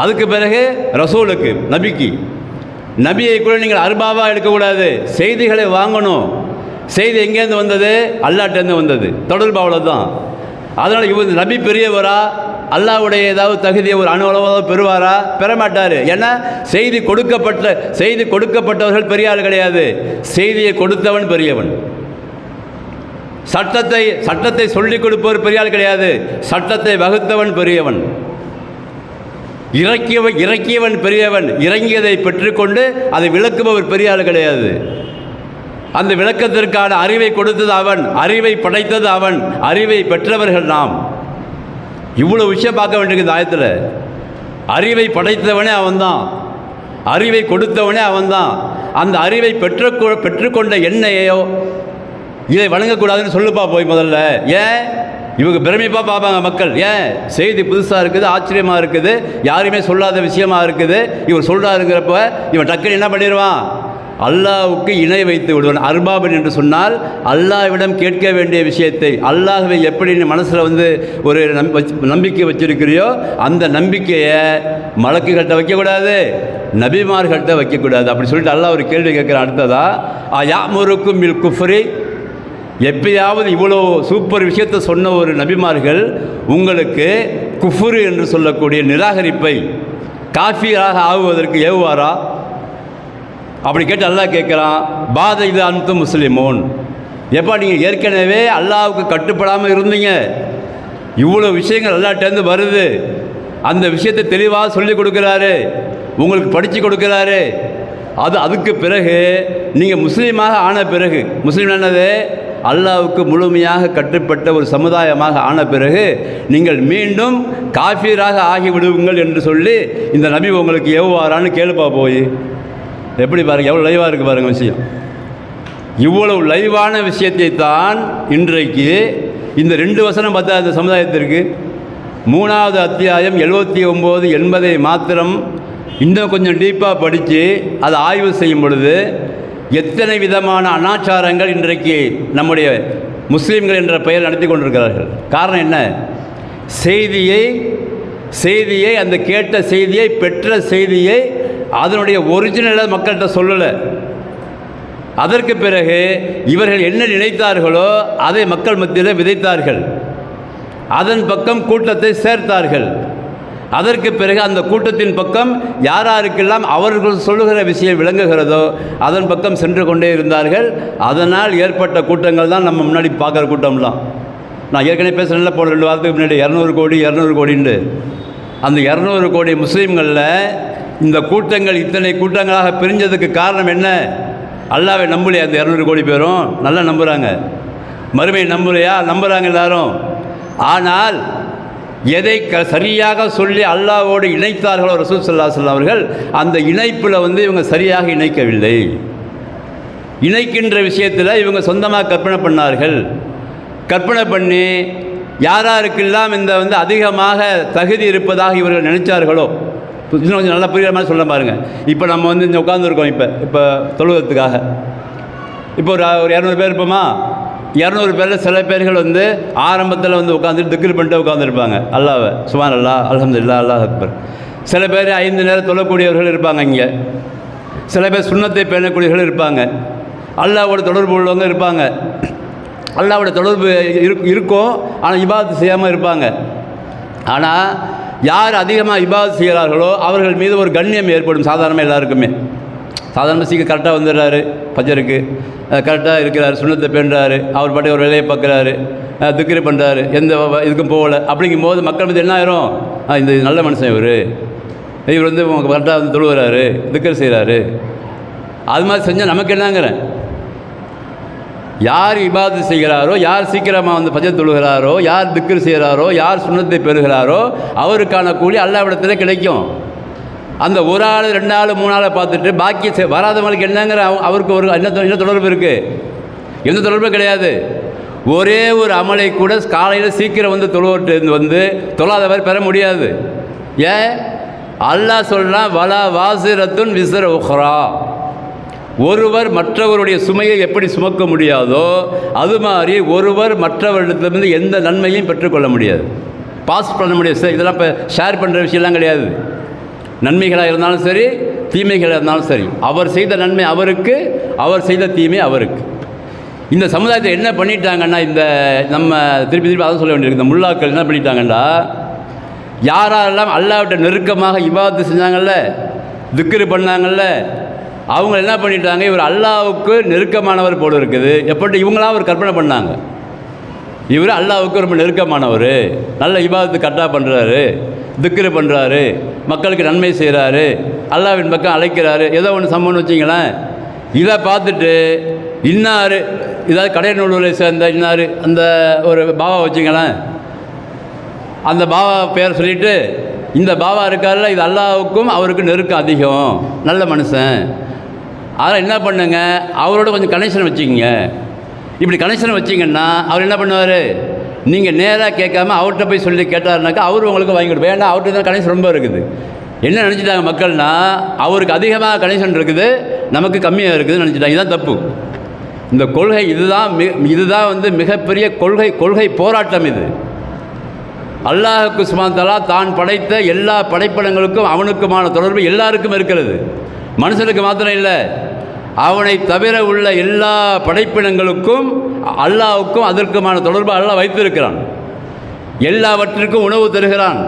அதுக்கு பிறகு ரசூலுக்கு, நபிக்கு. நபியை கூட நீங்கள் அர்பாவாக எடுக்கக்கூடாது, செய்திகளை வாங்கணும். செய்தி எங்கேருந்து வந்தது? அல்லாஹ்ட்டேருந்து வந்தது, தொடர்பாவில் தான். அதனால் இவர் நபி பெரியவரா, அல்லாஹ்வுடைய ஏதாவது தகுதியை ஒரு அணுவளவாக பெறுவாரா? பெறமாட்டார். ஏன்னா செய்தி கொடுக்கப்பட்டவர்கள் பெரிய ஆள் கிடையாது, செய்தியை கொடுத்தவன் பெரியவன். சட்டத்தை சொல்லிக் கொடுப்பவர் பெரிய ஆள் கிடையாது, சட்டத்தை வகுத்தவன் பெரியவன். இறக்கியவன் பெரியவன், இறங்கியதை பெற்றுக்கொண்டு அதை விளக்குபவர் பெரிய ஆள் கிடையாது. அந்த விளக்கத்திற்கான அறிவை கொடுத்தது அவன், அறிவை படைத்தது அவன், அறிவை பெற்றவர்கள் நாம். இவ்வளோ விஷயம் பார்க்க வேண்டியது ஆயத்தில். அறிவை படைத்தவனே அவன்தான், அறிவை கொடுத்தவனே அவன்தான். அந்த அறிவை பெற்றுக்கொண்ட எண்ணெயோ இதை வழங்கக்கூடாதுன்னு சொல்லுப்பா போய் முதல்ல. ஏன் இவங்க பிரமிப்பாக பார்ப்பாங்க மக்கள். ஏன் செய்தி புதுசாக இருக்குது, ஆச்சரியமாக இருக்குது, யாருமே சொல்லாத விஷயமா இருக்குது, இவர் சொல்கிறாருங்கிறப்ப இவன் டக்குன்னு என்ன பண்ணிடுவான்? அல்லாஹ்வுக்கு இணை வைத்து விடுவான். அர்பாபன் என்று சொன்னால் அல்லாஹ்விடம் கேட்க வேண்டிய விஷயத்தை, அல்லாஹ்வை எப்படி நீ மனசில் ஒரு நம்பிக்கை வச்சிருக்கிறியோ அந்த நம்பிக்கையை மலக்குகள்கிட்ட வைக்கக்கூடாது, நபிமார்கள்ட்ட வைக்கக்கூடாது. அப்படி சொல்லிட்டு அல்லாஹ் ஒரு கேள்வி கேட்குறான். அடுத்ததா யாமுருக்கும் பில் குஃப்ரி, எப்பயாவது இவ்வளோ சூப்பர் விஷயத்தை சொன்ன ஒரு நபிமார்கள் உங்களுக்கு குஃபுரு என்று சொல்லக்கூடிய நிராகரிப்பை, காஃபிராக ஆகுவதற்கு ஏவுவாரா? அப்படி கேட்டு அல்லாஹ் கேட்குறான். பாத இது அன்து முஸ்லிமோன், எப்போ நீங்கள் ஏற்கனவே அல்லாஹ்வுக்கு கட்டுப்படாமல் இருந்தீங்க, இவ்வளோ விஷயங்கள் அல்லாஹ்ட்டேருந்து வருது, அந்த விஷயத்தை தெளிவாக சொல்லி கொடுக்குறாரு, உங்களுக்கு படித்து கொடுக்குறாரு. அதுக்கு பிறகு நீங்கள் முஸ்லீமாக ஆன பிறகு, முஸ்லீம் என்னது? அல்லாஹ்வுக்கு முழுமையாக கட்டுப்பட்ட ஒரு சமுதாயமாக ஆன பிறகு நீங்கள் மீண்டும் காஃபீராக ஆகிவிடுவீங்கள் என்று சொல்லி இந்த நபி உங்களுக்கு ஏவுவாரான்னு கேளுப்பா போய். எப்படி பாருங்கள், எவ்வளோ லைவாக இருக்குது பாருங்கள் விஷயம். இவ்வளவு லைவான விஷயத்தை தான் இன்றைக்கு இந்த 2 வசனம் பார்த்தா இந்த சமுதாயத்திற்கு 3வது அத்தியாயம் 79 80 மாத்திரம் இன்னும் கொஞ்சம் டீப்பாக படித்து அதை ஆய்வு செய்யும் பொழுது எத்தனை விதமான அனாச்சாரங்கள் இன்றைக்கு நம்முடைய முஸ்லீம்கள் என்ற பெயர் நடத்தி கொண்டிருக்கிறார்கள். காரணம் என்ன? செய்தியை அந்த கேட்ட செய்தியை, பெற்ற செய்தியை அதனுடைய ஒரிஜினலை மக்கள்கிட்ட சொல்லலை. அதற்கு பிறகு இவர்கள் என்ன நினைத்தார்களோ அதை மக்கள் மத்தியில் விதைத்தார்கள், அதன் பக்கம் கூட்டத்தை சேர்த்தார்கள். அதற்கு பிறகு அந்த கூட்டத்தின் பக்கம் யாராருக்கெல்லாம் அவர்கள் சொல்லுகிற விஷயம் விளங்குகிறதோ அதன் பக்கம் சென்று கொண்டே இருந்தார்கள். அதனால் ஏற்பட்ட கூட்டங்கள் தான் நம்ம முன்னாடி பார்க்குற கூட்டம்லாம். நான் ஏற்கனவே பேசுகிறேன்ல, போன 2 வாரத்துக்கு முன்னாடி 200 கோடி 200 கோடின்னு. அந்த 200 கோடி முஸ்லீம்களில் இந்த கூட்டங்கள் இத்தனை கூட்டங்களாக பிரிஞ்சதுக்கு காரணம் என்ன? அல்லாஹ்வை நம்பலையா? அந்த 200 கோடி பேரும் நல்லா நம்புகிறாங்க, மறுமையை நம்பலையா? நம்புகிறாங்க எல்லாரும். ஆனால் எதை சரியாக சொல்லி அல்லாஹ்வோடு இணைத்தார்களோ ரசூல் ஸல்லல்லாஹு அலைஹி வஸல்லம் அவர்கள், அந்த இணைப்பில் இவங்க சரியாக இணைக்கவில்லை. இணைக்கின்ற விஷயத்தில் இவங்க சொந்தமாக கற்பனை பண்ணார்கள். கற்பனை பண்ணி யாராருக்கெல்லாம் இந்த அதிகமாக தகுதி இருப்பதாக இவர்கள் நினைச்சார்களோ, இன்னும் கொஞ்சம் நல்லா புரிகிற மாதிரி சொல்ல பாருங்கள். இப்போ நம்ம இங்கே உட்காந்துருக்கோம், இப்போ தொழுவத்துக்காக இப்போ ஒரு 200 பேர் இருப்போமா? 200 பேரில் சில பேர்கள் ஆரம்பத்தில் உட்காந்துட்டு திக்ர் பண்ணிட்டு உட்காந்துருப்பாங்க, அல்லாஹ்வை சுப்ஹான் அல்லாஹ், அல்ஹம்துலில்லாஹ், அல்லாஹ் அக்பர். சில பேர் 5 நேரம் தொழக்கூடியவர்கள் இருப்பாங்க இங்கே. சில பேர் சுன்னத்தை பேணக்கூடியவர்கள் இருப்பாங்க. அல்லாஹ்வோட தொடர்பு உள்ளவங்க இருப்பாங்க. அல்லாஹ்வோட தொடர்பு இருக்கும், ஆனால் இபாதத் செய்யாமல் இருப்பாங்க. ஆனால் யார் அதிகமாக இபாதத் செய்கிறார்களோ அவர்கள் மீது ஒரு கண்ணியம் ஏற்படும். சாதாரணமாக எல்லாருக்குமே சாதாரண சீக்கிரம் கரெக்டாக வந்துடுறாரு, பஜருக்கு கரெக்டாக இருக்கிறார், சுண்ணத்தை பேணுறாரு, அவர் பாட்டி ஒரு வேலையை பார்க்குறாரு, திக்ரு பண்ணுறாரு, எந்த இதுக்கும் போகலை. அப்படிங்கும்போது மக்கள் மீது என்ன ஆயிரும்? இந்த நல்ல மனுஷன் இவர் கரெக்டாக தொழுகிறாரு, திக்ரு செய்கிறாரு. அது மாதிரி செஞ்சால் நமக்கு என்னங்கிறேன். யார் இபாதத் செய்கிறாரோ, யார் சீக்கிரமாக பஜர் தொழுகிறாரோ, யார் திக்ரு செய்கிறாரோ, யார் சுண்ணத்தை பெறுகிறாரோ அவருக்கான கூலி அல்லாஹ்விடத்திலே கிடைக்கும். அந்த ஒரு ஆள் 2 ஆள் 3 ஆளை பார்த்துட்டு பாக்கி வராதவங்களுக்கு என்னங்கிற அவருக்கு ஒரு என்ன தொடர்பு இருக்குது? எந்த தொடர்பும் கிடையாது. ஒரே ஒரு அமலை கூட காலையில் சீக்கிரம் தொழுவட்டு தொழாதவர் பெற முடியாது. ஏன்? அல்லாஹ் சொல்கிறான், வலா வாசிரத்துன் விஸ்ர உஹ்ரா, ஒருவர் மற்றவருடைய சுமையை எப்படி சுமக்க முடியாதோ அது மாதிரி ஒருவர் மற்றவரிடத்திலிருந்து எந்த நன்மையும் பெற்றுக்கொள்ள முடியாது, பாஸ் பண்ண முடியாது. இதெல்லாம் இப்போ ஷேர் பண்ணுற விஷயம்லாம் கிடையாது. நன்மைகளாக இருந்தாலும் சரி, தீமைகளாக இருந்தாலும் சரி. அவர் செய்த நன்மை அவருக்கு, அவர் செய்த தீமை அவருக்கு. இந்த சமுதாயத்தை என்ன பண்ணிட்டாங்கன்னா, இந்த நம்ம திருப்பி திருப்பி அதை சொல்ல வேண்டியிருக்கு, இந்த முல்லாக்கள் என்ன பண்ணிட்டாங்கன்னா, யாரெல்லாம் அல்லாஹ்விட்ட நெருக்கமாக இபாதத்து செஞ்சாங்கல்ல, திக்ரு பண்ணாங்கல்ல, அவங்க என்ன பண்ணிட்டாங்க, இவர் அல்லாஹ்வுக்கு நெருக்கமானவர் போல இருக்குது. எப்படி இவங்களாம் ஒரு கற்பனை பண்ணாங்க, இவர் அல்லாஹ்வுக்கு ரொம்ப நெருக்கமானவர், நல்ல இபாதத்து கரெக்டாக பண்ணுறாரு, திக்ரு பண்ணுறாரு, மக்களுக்கு நன்மை செய்கிறாரு, அல்லாஹ்வின் பக்கம் அழைக்கிறாரு, ஏதோ ஒன்று சம்பவம்னு வச்சிங்களேன். இதை பார்த்துட்டு இன்னார், இதாவது கடை நூலூரை சேர்ந்த இன்னார், அந்த ஒரு பாபா வச்சிங்களேன், அந்த பாபா பேர் சொல்லிவிட்டு, இந்த பாபா இருக்கார்ல, இது அல்லாஹ்வுக்கும் அவருக்கு நெருக்கம் அதிகம், நல்ல மனுஷன், அதனால் என்ன பண்ணுங்க, அவரோட கொஞ்சம் கனெக்ஷன் வச்சுக்கோங்க. இப்படி கனெக்ஷன் வச்சிங்கன்னா அவர் என்ன பண்ணுவார், நீங்கள் நேராக கேட்காம அவர்கிட்ட போய் சொல்லி கேட்டாருனாக்கா அவர் உங்களுக்கு வாங்கி கொடுப்பேன். ஏன்னா அவர்கிட்ட தான் கனெக்ஷன் ரொம்ப இருக்குது. என்ன நினச்சிட்டாங்க மக்கள்னா, அவருக்கு அதிகமாக கனெக்ஷன் இருக்குது, நமக்கு கம்மியாக இருக்குதுன்னு நினச்சிட்டாங்க. இதுதான் தப்பு. இந்த கொள்கை இதுதான் வந்து மிகப்பெரிய கொள்கை போராட்டம். இது அல்லாஹுக்கு சுப்ஹானஹு வ தஆலா தான் படைத்த எல்லா படைப்பினங்களுக்கும் அவனுக்குமான தொடர்பு எல்லாருக்கும் இருக்கிறது. மனுஷனுக்கு மாத்திரம் இல்லை, அவனை தவிர உள்ள எல்லா படைப்பினங்களுக்கும் அல்லாஹ்வுக்கும் அதற்குமான தொடர்பு அல்லாஹ் வைத்திருக்கிறான். எல்லாவற்றிற்கும் உணவு தருகிறான்,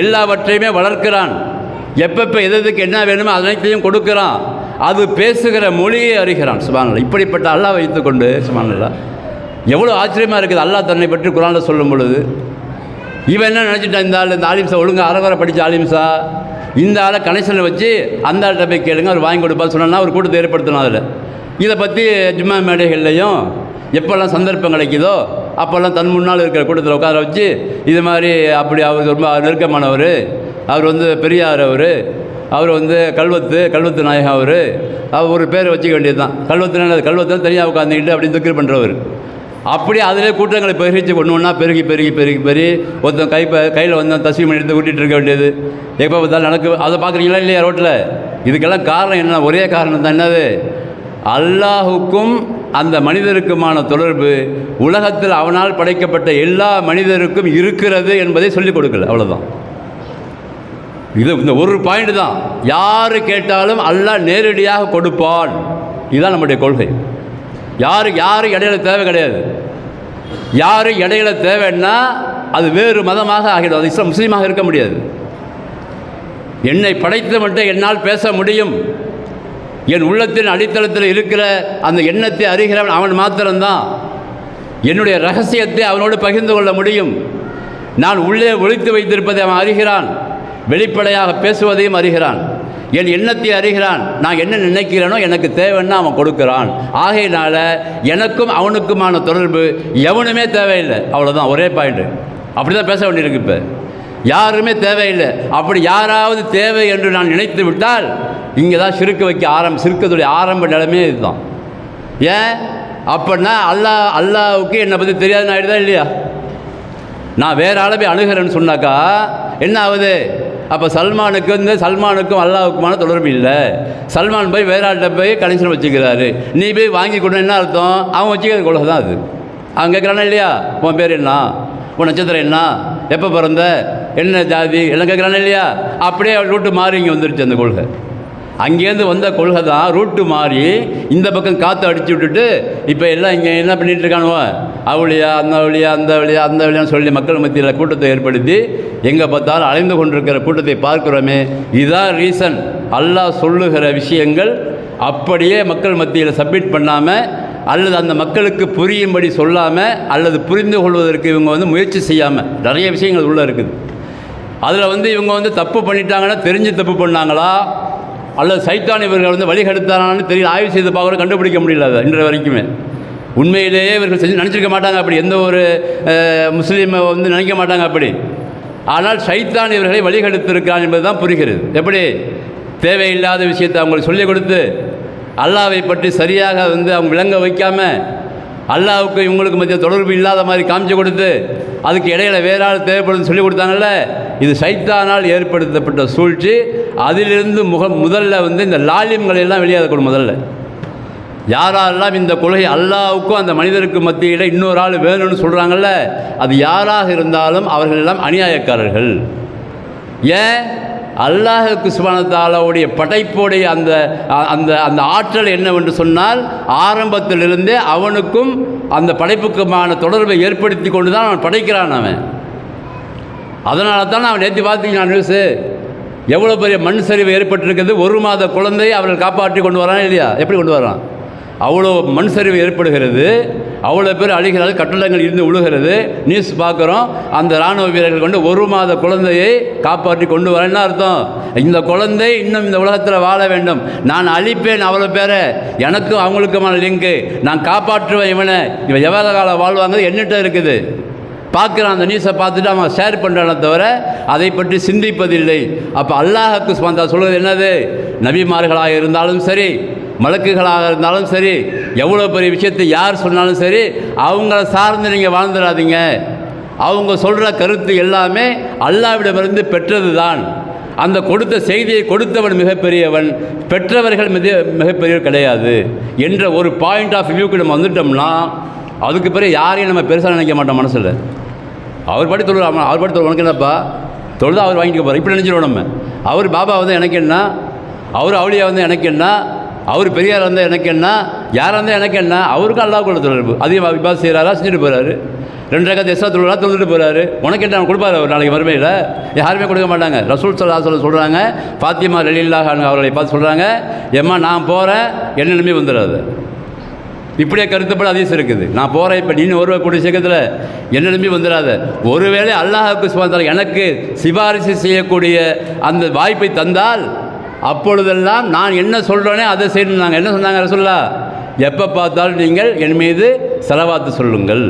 எல்லாவற்றையுமே வளர்க்கிறான், எப்பப்போ எதுக்கு என்ன வேணுமோ அனைத்தையும் கொடுக்குறான். அது பேசுகிற மொழியை அறிகிறான். சுப்ஹானல்லாஹ். இப்படிப்பட்ட அல்லாஹ் வைத்துக்கொண்டு சுப்ஹானல்லாஹ் எவ்வளோ ஆச்சரியமாக இருக்குது. அல்லாஹ் தன்னை பற்றி குர்ஆனில் சொல்லும் பொழுது இவன் என்ன நினச்சிட்டான், இந்த ஆள், இந்த ஆலிம்சா ஒழுங்காக அறவரை படித்த ஆலிம்சா, இந்த ஆளை கனெக்ஷனில் வச்சு அந்த ஆள்கிட்ட போய் கேளுங்க, அவர் வாங்கி கொடுப்பா சொன்னா ஒரு கூட்டத்தை ஏற்படுத்தணும். அதில் இதை பற்றி ஜும்மா மேடைகள்லையும் எப்போல்லாம் சந்தர்ப்பம் கிடைக்குதோ அப்போல்லாம் தன் முன்னால் இருக்கிற கூட்டத்தில் உட்கார வச்சு இது மாதிரி, அப்படி அவர் ரொம்ப நெருக்கமானவர், அவர் வந்து பெரியார், அவர் வந்து கல்வத்து நாயகம், அவர் ஒரு பேர் வச்சுக்க வேண்டியது தான். கல்வத்து தனியாக உட்காந்துக்கிட்டு அப்படி திக்ர் பண்ணுறவர். அப்படி அதிலே கூட்டங்களை பெருகிச்சு ஒன்று பெருகி ஒருத்தன் கையில் வந்து தஸ்மீம் எடுத்து கூட்டிகிட்டு இருக்க வேண்டியது. எப்போ பார்த்தாலும் நடக்கு. அதை பார்க்குறீங்களா இல்லையா ரோட்டில்? இதுக்கெல்லாம் காரணம் என்ன? ஒரே காரணம் தான். என்னது? அல்லாஹுக்கும் அந்த மனிதருக்குமான தொடர்பு உலகத்தில் அவனால் படைக்கப்பட்ட எல்லா மனிதருக்கும் இருக்கிறது என்பதை சொல்லிக் கொடுக்கல. அவ்வளோதான். இது இந்த ஒரு பாயிண்ட் தான். யார் கேட்டாலும் அல்லாஹ் நேரடியாக கொடுப்பான். இதுதான் நம்முடைய கொள்கை. யாரு இடையில தேவை கிடையாது. யார் இடையில தேவைன்னா அது வேறு மதமாக ஆகிடும். அது இஸ்லாம் முஸ்லீமாக இருக்க முடியாது. என்னை படைத்து மட்டும் என்னால் பேச முடியும். என் உள்ளத்தின் அடித்தளத்தில் இருக்கிற அந்த எண்ணத்தை அறிகிறவன் அவன் மாத்திரம்தான். என்னுடைய ரகசியத்தை அவனோடு பகிர்ந்து கொள்ள முடியும். நான் உள்ளே ஒளித்து வைத்திருப்பதை அவன் அறிகிறான். வெளிப்படையாக பேசுவதையும் அறிகிறான். என் எண்ணத்தை அறிகிறான். நான் என்ன நினைக்கிறேனோ எனக்கு தேவைன்னா அவன் கொடுக்குறான். ஆகையினால எனக்கும் அவனுக்குமான தொடர்பு எவனுமே தேவையில்லை. அவ்வளோதான், ஒரே பாயிண்ட்டு. அப்படி தான் பேச வேண்டியிருக்கு. இப்போ யாருமே தேவையில்லை. அப்படி யாராவது தேவை என்று நான் நினைத்து விட்டால் இங்கே தான் சிறுக்கத்துடைய ஆரம்ப நிலைமையே இதுதான். ஏன் அப்படின்னா அல்லாஹ்வுக்கு என்னை பற்றி தெரியாதுன்னு ஆகிடுதா இல்லையா? நான் வேறு ஆளை போய் அணுகிறேன்னு சொன்னாக்கா என்ன ஆகுது? அப்போ சல்மானுக்கும் அல்லாஹ்வுக்குமான தொடர்பு இல்லை. சல்மான் போய் வேற ஆள்கிட்ட போய் கனெக்ஷன் வச்சுக்கிறாரு. நீ போய் வாங்கி கொடுன்னு என்ன அர்த்தம்? அவன் வச்சுக்கிறது கொள்கை தான் அது. அவன் கேட்குறானா இல்லையா? உன் பேர் என்ன, உன் நட்சத்திரம் என்ன, எப்போ பிறந்த, என்ன ஜாதி எல்லாம் கேட்குறானா இல்லையா? அப்படியே ரூட்டு மாறி இங்கே வந்துருச்சு அந்த கொள்கை. அங்கேருந்து வந்த கொள்கை தான் ரூட்டு மாறி இந்த பக்கம் காற்று அடித்து விட்டுட்டு இப்போ எல்லாம் இங்கே என்ன பண்ணிகிட்டு இருக்கானுவோ அவளியா அந்த வழியான்னு சொல்லி மக்கள் மத்தியில் கூட்டத்தை ஏற்படுத்தி எங்கே பார்த்தாலும் அலைந்து கொண்டிருக்கிற கூட்டத்தை பார்க்குறோமே. இதுதான் ரீசன். அல்லாஹ் சொல்லுகிற விஷயங்கள் அப்படியே மக்கள் மத்தியில் சப்மிட் பண்ணாமல் அல்லது அந்த மக்களுக்கு புரியும்படி சொல்லாமல் அல்லது புரிந்து கொள்வதற்கு இவங்க வந்து முயற்சி செய்யாமல் நிறைய விஷயங்கள் உள்ளே இருக்குது. அதில் இவங்க தப்பு பண்ணிட்டாங்கன்னா தெரிஞ்சு தப்பு பண்ணாங்களா அல்லது சைத்தான் இவர்கள் வழிகெடுத்தாரான்னு தெரியல. ஆய்வு செய்து பார்க்குறோம், கண்டுபிடிக்க முடியல. அதை இன்றைய வரைக்குமே உண்மையிலேயே இவர்கள் நினச்சிருக்க மாட்டாங்க. அப்படி எந்த ஒரு முஸ்லீமை நினைக்க மாட்டாங்க அப்படி. ஆனால் சைத்தான் இவர்களை வழிகெடுத்திருக்கிறான் என்பது தான் புரிகிறது. எப்படி? தேவையில்லாத விஷயத்தை அவங்களுக்கு சொல்லிக் கொடுத்து அல்லாஹ்வை பற்றி சரியாக அவங்க விளங்க வைக்காமல் அல்லாஹ்வுக்கு இவங்களுக்கு மத்திய தொடர்பு இல்லாத மாதிரி காமிச்சு கொடுத்து அதுக்கு இடையில வேற ஆள் தேவைப்படுதுன்னு சொல்லி கொடுத்தாங்கல்ல. இது சைத்தானால் ஏற்படுத்தப்பட்ட சூழ்ச்சி. அதிலிருந்து முதல்ல இந்த லாலிம்களை எல்லாம் வெளியாகக்கூடும். முதல்ல யாரெல்லாம் இந்த கொள்கை அல்லாஹ்வுக்கும் அந்த மனிதருக்கு மத்தியில் இன்னொரு ஆள் வேணும்னு சொல்கிறாங்கல்ல, அது யாராக இருந்தாலும் அவர்கள் எல்லாம் அநியாயக்காரர்கள். ஏன்? அல்லாஹ்வுக்கு சுப்ஹானஹு வ தஆலாவுடைய படைப்போடைய அந்த அந்த அந்த ஆற்றல் என்னவென்று சொன்னால் ஆரம்பத்திலிருந்தே அவனுக்கும் அந்த படைப்புக்குமான தொடர்பை ஏற்படுத்தி கொண்டு தான் அவன் படைக்கிறான். அவன் அதனால தான் அவன் நேற்று பார்த்தீங்கன்னா நியூஸு எவ்வளோ பெரிய மண் சரிவு ஏற்பட்டிருக்குது. 1 மாத குழந்தையை அவர்கள் காப்பாற்றி கொண்டு வரான் இல்லையா? எப்படி கொண்டு வரான்? அவ்வளோ மண் சரிவு ஏற்படுகிறது, அவ்வளோ பேர் அழிகிறார்கள், கட்டடங்கள் இருந்து விழுகிறது. நியூஸ் பார்க்குறோம். அந்த இராணுவ வீரர்கள் கொண்டு 1 மாத குழந்தையை காப்பாற்றி கொண்டு வர. என்ன அர்த்தம்? இந்த குழந்தை இன்னும் இந்த உலகத்தில் வாழ வேண்டும், நான் அழிப்பேன் அவ்வளோ பேரை, எனக்கும் அவங்களுக்குமான லிங்கு, நான் காப்பாற்றுவேன் இவனை, இவன் எவ்வளோ காலம் வாழ்வாங்க என்னிட்ட இருக்குது. பார்க்குறான், அந்த நியூஸை பார்த்துட்டு அவன் ஷேர் பண்ணுறானே தவிர அதை பற்றி சிந்திப்பதில்லை. அப்போ அல்லாஹ்வுக்கு சுப்ஹானஹு வ தஆலா சொல்வது என்னது? நபிமார்களாக இருந்தாலும் சரி, மலக்குகளாக இருந்தாலும் சரி, எவ்வளோ பெரிய விஷயத்தை யார் சொன்னாலும் சரி, அவங்கள சார்ந்து நீங்கள் வாழ்ந்துடாதீங்க. அவங்க சொல்கிற கருத்து எல்லாமே அல்லாஹ்விடமிருந்து பெற்றது தான். அந்த கொடுத்த செய்தியை கொடுத்தவன் மிகப்பெரியவன், பெற்றவர்கள் மிகப்பெரியவர் கிடையாது என்ற ஒரு பாயிண்ட் ஆஃப் வியூக்கு நம்ம வந்துட்டோம்னா அதுக்கு பிறகு யாரையும் நம்ம பெருசாக நினைக்க மாட்டோம் மனசில். அவர் பாட்டி தொழுவார், அவர் பாட்டி தொழுவார், உனக்கு என்னப்பா தொழுதா அவர் வாங்கிட்டு போகிறார் இப்படி நினச்சிடுவோம் நம்ம. அவர் பாபா வந்து எனக்கு என்ன, அவர் அவுளியா வந்து எனக்கு என்ன, அவர் பெரியார் வந்தால் எனக்கு என்ன, யாராக இருந்தால் எனக்கு என்ன, அவருக்கும் அல்லாஹ்வுக்குள்ள தொடர்பு. அதையும் விபாஸ் செய்கிறாரா, செஞ்சுட்டு போகிறாரு. 2 ரக்காத் எக்ஸ்ட்ரா தொழுவா தொழுதுட்டு போகிறாரு. உனக்கு என்ன கொடுப்பாரு அவர் நாளைக்கு மறுமையில்? யாருமே கொடுக்க மாட்டாங்க. ரசூல் ஸல்லல்லாஹு அலைஹி வஸல்லம் சொல்கிறாங்க, ஃபாத்திமா ரலியல்லாஹு அன்ஹா அவர்களை பார்த்து சொல்கிறாங்க, ஏம்மா நான் போகிறேன், என்ன நிலைமை வந்துடாது. இப்படியே கருத்துப்பட ஹதீஸ் இருக்குது. நான் போகிறேன், இப்போ நீ கூடிய சீக்கிரத்தில் என்ன நம்பி வந்துடாத. ஒருவேளை அல்லாஹ்வுக்கு சுப்ஹானஹு வ தஆலா எனக்கு சிபாரிசு செய்யக்கூடிய அந்த வாய்ப்பை தந்தால் அப்பொழுதெல்லாம் நான் என்ன சொல்கிறேனே அதை செய்யணும். நாங்கள் என்ன சொன்னாங்க ரசூலுல்லாஹ்? எப்போ பார்த்தாலும் நீங்கள் என் மீது ஸலவாத்து சொல்லுங்கள்.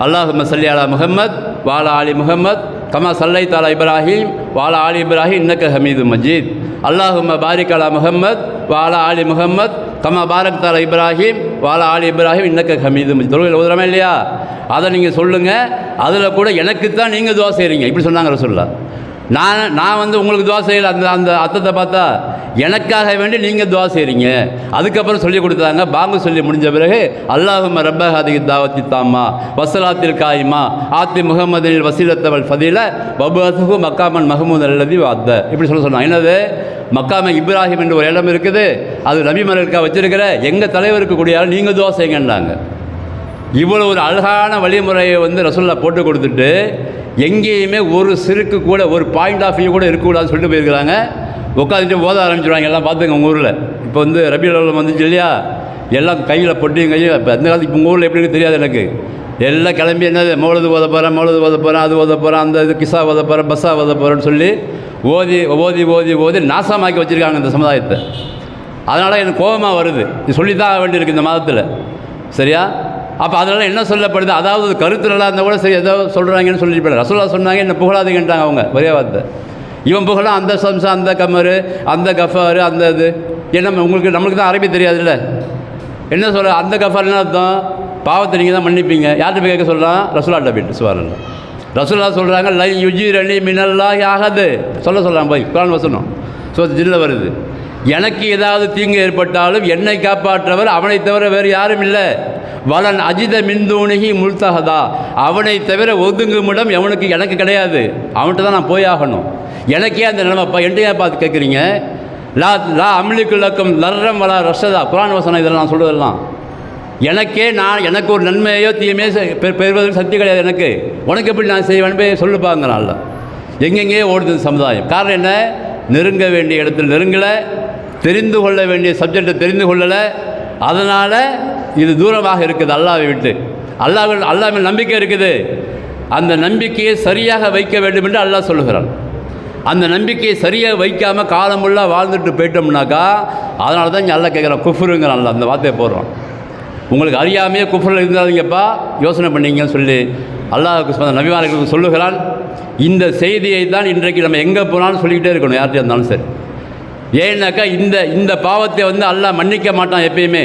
அல்லாஹும்ம ஸல்லி அலா முஹம்மத் வ அலா ஆலி முஹம்மத் கமா ஸல்லைத அலா இப்ராஹீம் வ அலா ஆலி இப்ராஹீம் இன்னக ஹமீதும் மஜீத். அல்லாஹும்ம பாரிக் அலா முஹம்மத் வ அலா ஆலி முஹம்மத் கமா பாரக் தஆலா இப்ராஹீம் வ அலா ஆலி இப்ராஹீம் இன்னக ஹமீதும் மஜீத். தொழுகையில் ஓதுறோமா இல்லையா? அதை நீங்கள் சொல்லுங்கள். அதில் கூட எனக்கு தான் நீங்கள் துவா செய்கிறீங்க இப்படி சொன்னாங்க ரசூலுல்லாஹ். நான் வந்து உங்களுக்கு துவா செய்யல. அந்த அர்த்தத்தை பார்த்தா எனக்காக வேண்டி நீங்கள் துவா செய்கிறீங்க. அதுக்கப்புறம் சொல்லி கொடுத்தாங்க. பாங்கு சொல்லி முடிஞ்ச பிறகு அல்லாஹும்ம ரப்ப ஹாதிஹி தாவத்தி தாம்மா வஸ்ஸலாத்தில் காயிமா ஆத்தி முஹம்மதில் வசீலத்தவல் ஃபதீல வபஅத்ஹு மக்காமன் மஹ்மூத் அல்லதி வஅத்த இப்படி சொன்னாங்க. என்னது? மக்காம இப்ராஹிம் என்று ஒரு இடம் இருக்குது, அது நபிமார்களுக்காக வச்சிருக்கிற எங்கள் தலைவருக்கு கூடிய நீங்கள் துவா செய்யுங்கன்னாங்க. இவ்வளோ ஒரு அழகான வழிமுறையை வந்து ரசூலுல்லாஹ் போட்டு கொடுத்துட்டு எங்கேயுமே ஒரு சிறுக்கு கூட ஒரு பாயிண்ட் ஆஃப் வியூ கூட இருக்கக்கூடாதுன்னு சொல்லிட்டு போயிருக்கிறாங்க. உட்காந்துட்டு ஓத ஆரம்பிச்சுடுவாங்க. எல்லாம் பார்த்துங்க உங்கள் ஊரில் இப்போ வந்து ரபியுல் அவ்வல் வந்துச்சு இல்லையா? எல்லாம் கையில் பொட்டியும் கையில். இப்போ அந்த காலத்துக்கு இப்போ உங்கள் ஊரில் எப்படின்னு தெரியாது எனக்கு. எல்லாம் கிளம்பி என்னது மௌலது ஓத போகிறேன், அது ஓத போகிறேன், அந்த இது கிசா ஓத போகிறேன், பஸ்ஸா ஓத போகிறேன்னு சொல்லி ஓதி ஓதி ஓதி ஓதி நாசமாக்கி வச்சுருக்காங்க இந்த சமுதாயத்தை. அதனால் எனக்கு கோபமாக வருது. இது சொல்லி தான் வேண்டியிருக்கு இந்த மாதத்தில். சரியா? அப்போ அதனால் என்ன சொல்லப்படுது? அதாவது கருத்து நல்லா இருந்தால் கூட சரி ஏதோ சொல்கிறாங்கன்னு சொல்லிட்டு ரசூலுல்லாஹ் சொன்னாங்க, என்ன புகழாதீங்கன்ட்டாங்க அவங்க ஒரே வார்த்தை. இவன் புகழாம் அந்த சம்சா, அந்த கமரு, அந்த கஃபாரு, அந்த இது என்ன நம்மளுக்கு தான் அரபி தெரியாதுல்ல. என்ன சொல்கிற அந்த கஃபார்னா அர்த்தம்? பாவத்தை நீங்கள் தான் மன்னிப்பீங்க. யார்கிட்ட போய் கேட்க சொல்கிறான்? ரசூலுல்லாஹ்ட்ட போய்ட்டு சுப்ஹானல்லாஹ். ரசூலுல்லாஹ் சொல்கிறாங்க, லை யுஜீரனி மினல்லாஹி அஹத் சொல்கிறான் போய் குர்ஆன் வசனம் ஜில்ல வருது. எனக்கு ஏதாவது தீங்கு ஏற்பட்டாலும் என்னை காப்பாற்றவர் அவனை தவிர வேறு யாரும் இல்லை. வலன் அஜித மின்தூணிகி முல்தஹதா, அவனை தவிர ஒதுங்குமிடம் எனக்கு கிடையாது. அவன்கிட்ட தான் நான் போயாகணும். எனக்கே அந்த நிலைமைப்பா. என்கிட்ட பார்த்து கேட்குறீங்க? லா அம்லிக்குள்ளக்கம் லர்ரம் வலா ரஷதா குர்ஆன் வசனம் இதெல்லாம் நான் சொல்கிறதெல்லாம். எனக்கு ஒரு நன்மையோ தீமையோ பெறுவதற்கு சக்தி கிடையாது எனக்கு. உனக்கு எப்படி நான் செய்வேன் போய் சொல்லுப்பாங்கிறான்ல. எங்கெங்கே ஓடுது சமுதாயம். காரணம் என்ன? நெருங்க வேண்டிய இடத்துல நெருங்கலை, தெரிந்து கொள்ள வேண்டிய சப்ஜெக்டை தெரிந்து கொள்ளலை. அதனால் இது தூரமாக இருக்குது அல்லாஹ்வை விட்டு. அல்லாஹ்வின் நம்பிக்கை இருக்குது. அந்த நம்பிக்கையை சரியாக வைக்க வேண்டும் என்று அல்லாஹ் சொல்லுகிறான். அந்த நம்பிக்கையை சரியாக வைக்காமல் காலமுள்ளா வாழ்ந்துட்டு போயிட்டோம்னாக்கா அதனால தான் இங்கே அல்லாஹ் கேட்குறான், குஃப்ருங்கிறான்ல. அந்த வார்த்தையை போடுறான். உங்களுக்கு அறியாமையே குஃப்ரில் இருந்தாதீங்கப்பா, யோசனை பண்ணிங்கன்னு சொல்லி அல்லாஹ்வுக்கு நபிமார்களுக்கு சொல்லுகிறான். இந்த செய்தியை தான் இன்றைக்கு நம்ம எங்கே போனாலும் சொல்லிக்கிட்டே இருக்கணும், யார்கிட்ட இருந்தாலும் சரி. ஏன்னாக்கா இந்த பாவத்தை வந்து அல்லாஹ் மன்னிக்க மாட்டான் எப்பயுமே.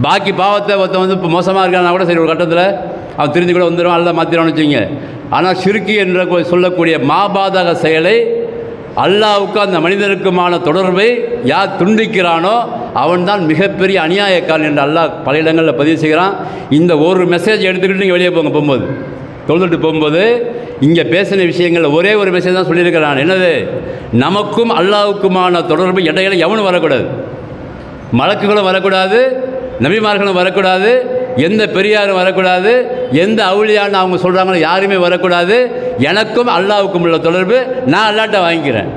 பாக்கி பாவத்தை ஒருத்தன் வந்து இப்போ மோசமாக இருக்கான்னா கூட சரி, ஒரு கட்டத்தில் அவன் தெரிஞ்சு கூட வந்துடுவான், அல்லாஹ் மாற்றிடுவான்னு வச்சுங்க. ஆனால் ஷிர்க் என்ற சொல்லக்கூடிய மாபாதக செயலை அல்லாஹ்வுக்கு அந்த மனிதனுக்குமான தொடர்பை யார் துண்டிக்கிறானோ அவன்தான் மிகப்பெரிய அநியாயக்காரன் என்று அல்லாஹ் பல இடங்களில் பதிவு செய்கிறான். இந்த ஒரு மெசேஜ் எடுத்துக்கிட்டு நீங்கள் வெளியே போகும்போது தொழுதுட்டு போகும்போது இங்கே பேசின விஷயங்கள் ஒரே ஒரு மெசேஜ் தான் சொல்லியிருக்கிறேன். என்னது? நமக்கும் அல்லாஹ்வுக்குமான தொடர்பு இடையில எவனும் வரக்கூடாது, மலக்குகளும் வரக்கூடாது, நபிமார்களும் வரக்கூடாது, எந்த பெரியாரும் வரக்கூடாது, எந்த அவுளியான்னு அவங்க சொல்கிறாங்களோ யாருமே வரக்கூடாது. எனக்கும் அல்லாஹ்வுக்கும் உள்ள தொடர்பு நான் அல்லாட்ட வாங்கிக்கிறேன்.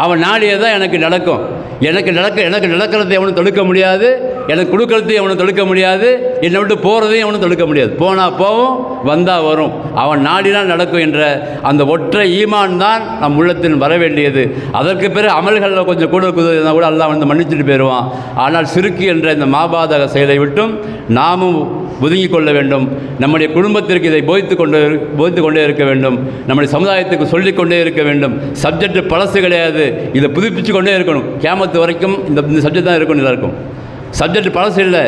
அவன் நாடியே தான் எனக்கு நடக்கும். எனக்கு நடக்கிறதை எவனும் தடுக்க முடியாது, எனக்கு கொடுக்கறதையும் எவனும் தடுக்க முடியாது, என்னை விட்டு போகிறதையும் எவனும் தடுக்க முடியாது. போனால் போவோம், வந்தால் வரும். அவன் நாடினால் நடக்கும் என்ற அந்த ஒற்றை ஈமான் தான் நம் உள்ளத்தில் வர வேண்டியது. அதற்கு பிறகு அமல்களில் கொஞ்சம் கூட கூட அல்லாஹ் வந்து மன்னிச்சுட்டு போயிடுவான். ஆனால் சிறுக்கு என்ற இந்த மாபாதக செயலை விட்டும் நாமும் ஒதுங்கி கொள்ள வேண்டும். நம்முடைய குடும்பத்திற்கு இதை போதித்து கொண்டே இருக்க வேண்டும். நம்முடைய சமுதாயத்துக்கு சொல்லிக்கொண்டே இருக்க வேண்டும். சப்ஜெக்ட் பழசு கிடையாது, இதை புதுப்பிச்சு கொண்டே இருக்கணும். கியாமத்து வரைக்கும் இந்த சப்ஜெக்ட் தான் இருக்கணும். எல்லாருக்கும் சப்ஜெக்ட் பழசு இல்லை,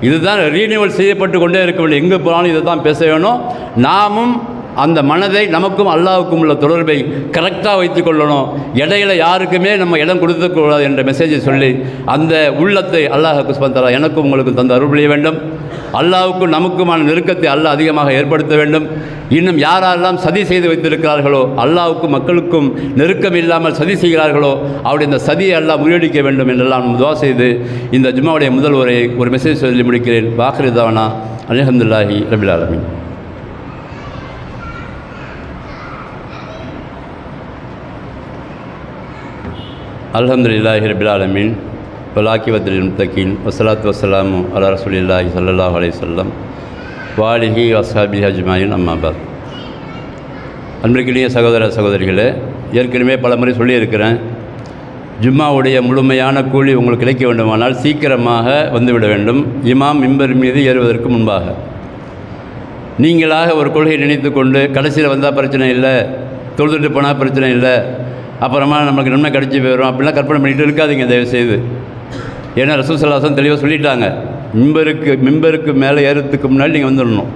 இதுதான் ரீனியூவல் செய்யப்பட்டு கொண்டே இருக்க வேண்டும். எங்கே போனாலும் இதை தான் பேச வேணும். நாமும் அந்த மனதை நமக்கும் அல்லாஹ்வுக்கும் உள்ள தொடர்பை கரெக்டாக வைத்து கொள்ளணும். இடையில யாருக்குமே நம்ம இடம் கொடுத்துக்கூடாது என்ற மெசேஜை சொல்லி அந்த உள்ளத்தை அல்லாஹ் சுப்ஹானஹு வ தஆலா எனக்கும் உங்களுக்கு தந்து அருள் புரிய வேண்டும். அல்லாஹ்வுக்கும் நமக்குமான நெருக்கத்தை அல்லாஹ் அதிகமாக ஏற்படுத்த வேண்டும். இன்னும் யாரெல்லாம் சதி செய்து வைத்திருக்கிறார்களோ, அல்லாஹ்வுக்கும் மக்களுக்கும் நெருக்கம் இல்லாமல் சதி செய்கிறார்களோ, அவருடைய இந்த சதியை அல்லாஹ் முறியடிக்க வேண்டும் என்றெல்லாம் துஆ செய்து இந்த ஜும்மாவுடைய முதல் உரையை ஒரு மெசேஜ் சொல்லி முடிக்கிறேன். வாஹிரு தஅவானா அல்ஹம்துலில்லாஹி ரப்பில் ஆலமீன். அல்ஹம்துலில்லாஹி ரப்பில் ஆலமீன் வலாக்கிவத்துல் முத்தகீன் வஸ்ஸலாத்து வஸ்ஸலாமு அலா ரசூலில்லாஹி ஸல்லல்லாஹு அலைஹி வஸல்லம் வாலிஹி வஸ்ஹாபிஹி அஜ்மாயின். அம்மா பாத். அன்பிற்கினிய சகோதர சகோதரிகளே, ஏற்கனவே பல முறை சொல்லியிருக்கிறேன், ஜும்மாவுடைய முழுமையான கூலி உங்களுக்கு கிடைக்க வேண்டுமானால் சீக்கிரமாக வந்துவிட வேண்டும். இமாம் மிம்பர் மீது ஏறுவதற்கு முன்பாக நீங்களாக ஒரு கொள்கையை நினைத்து கொண்டு கடைசியில் வந்தால் பிரச்சனை இல்லை, தொழுதுட்டு போனால் பிரச்சனை இல்லை, அப்புறமா நமக்கு நன்மை கிடச்சி போயிடும் அப்படிலாம் கற்பனை பண்ணிகிட்டு இருக்காதிங்க தயவுசெய்து. ஏன்னா ரசூல் ஸல்லல்லாஹு அலைஹி வஸல்லம் தெளிவாக சொல்லிட்டாங்க, மிம்பருக்கு மேலே ஏறத்துக்கு முன்னாடி நீங்கள் வந்துடணும்.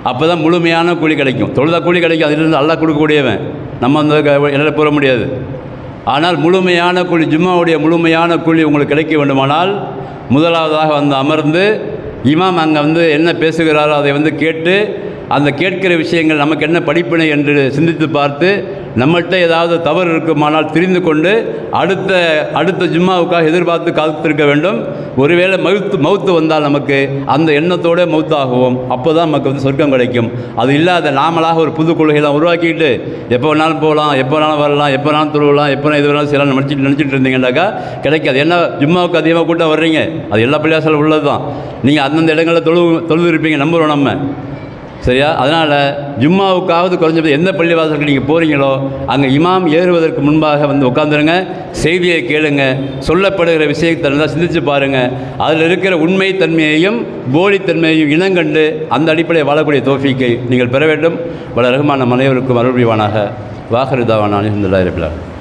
அப்போ தான் முழுமையான கூலி கிடைக்கும். தொழுதா கூலி கிடைக்கும், அதிலிருந்து அல்லாஹ் கொடுக்கக்கூடியவன், நம்ம வந்து என்னால் போக முடியாது. ஆனால் முழுமையான கூலி, ஜும்மாவுடைய முழுமையான கூலி உங்களுக்கு கிடைக்க வேண்டுமானால் முதலாவதாக வந்து அமர்ந்து இமாம் அங்கே வந்து என்ன பேசுகிறாரோ அதை வந்து கேட்டு, அந்த கேட்கிற விஷயங்கள் நமக்கு என்ன படிப்பினை என்று சிந்தித்து பார்த்து, நம்மள்கிட்ட ஏதாவது தவறு இருக்குமானால் தெரிந்து கொண்டு அடுத்த ஜும்மாவுக்காக எதிர்பார்த்து காத்திருக்க வேண்டும். ஒருவேளை மவுத்து வந்தால் நமக்கு அந்த எண்ணத்தோடு மவுத்தாகுவோம். அப்போ தான் நமக்கு வந்து சொர்க்கம் கிடைக்கும். அது இல்லாத நாமளாக ஒரு புது கொள்கையெல்லாம் உருவாக்கிட்டு எப்போ வேணாலும் போகலாம், எப்போ வேணாலும் வரலாம், எப்போ வேணாலும் தொழுவலாம், எப்போ இது வேணாலும் செய்யலாம் நினச்சிட்டு இருந்தீங்கன்னாக்கா கிடைக்காது. என்ன ஜும்மாவுக்கு அதிகமாக கூட்டம் வர்றீங்க, அது எல்லா பள்ளியாசலும் உள்ளது தான். நீங்கள் அந்தந்த இடங்களில் தொழுது இருப்பீங்க, நம்புகிறோம் நம்ம, சரியா? அதனால் ஜும்மாவுக்காவது குறைஞ்சபோது எந்த பள்ளிவாசலுக்கு நீங்கள் போகிறீங்களோ அங்கே இமாம் ஏறுவதற்கு முன்பாக வந்து உட்காந்துருங்க, செய்தியை கேளுங்க, சொல்லப்படுகிற விஷயத்தை நல்லா சிந்திச்சு பாருங்கள். அதில் இருக்கிற உண்மை தன்மையையும் போலித்தன்மையையும் இனங்கண்டு அந்த அடிப்படையில் வாழக்கூடிய தௌஃபீக்கை நீங்கள் பெற வேண்டும். வல ரஹ்மான் அனைவருக்கும் அருள் புரிவானாக. வாஹிரு தஅவானா அல்ஹம்துலில்லாஹி ரப்பில் ஆலமீன்.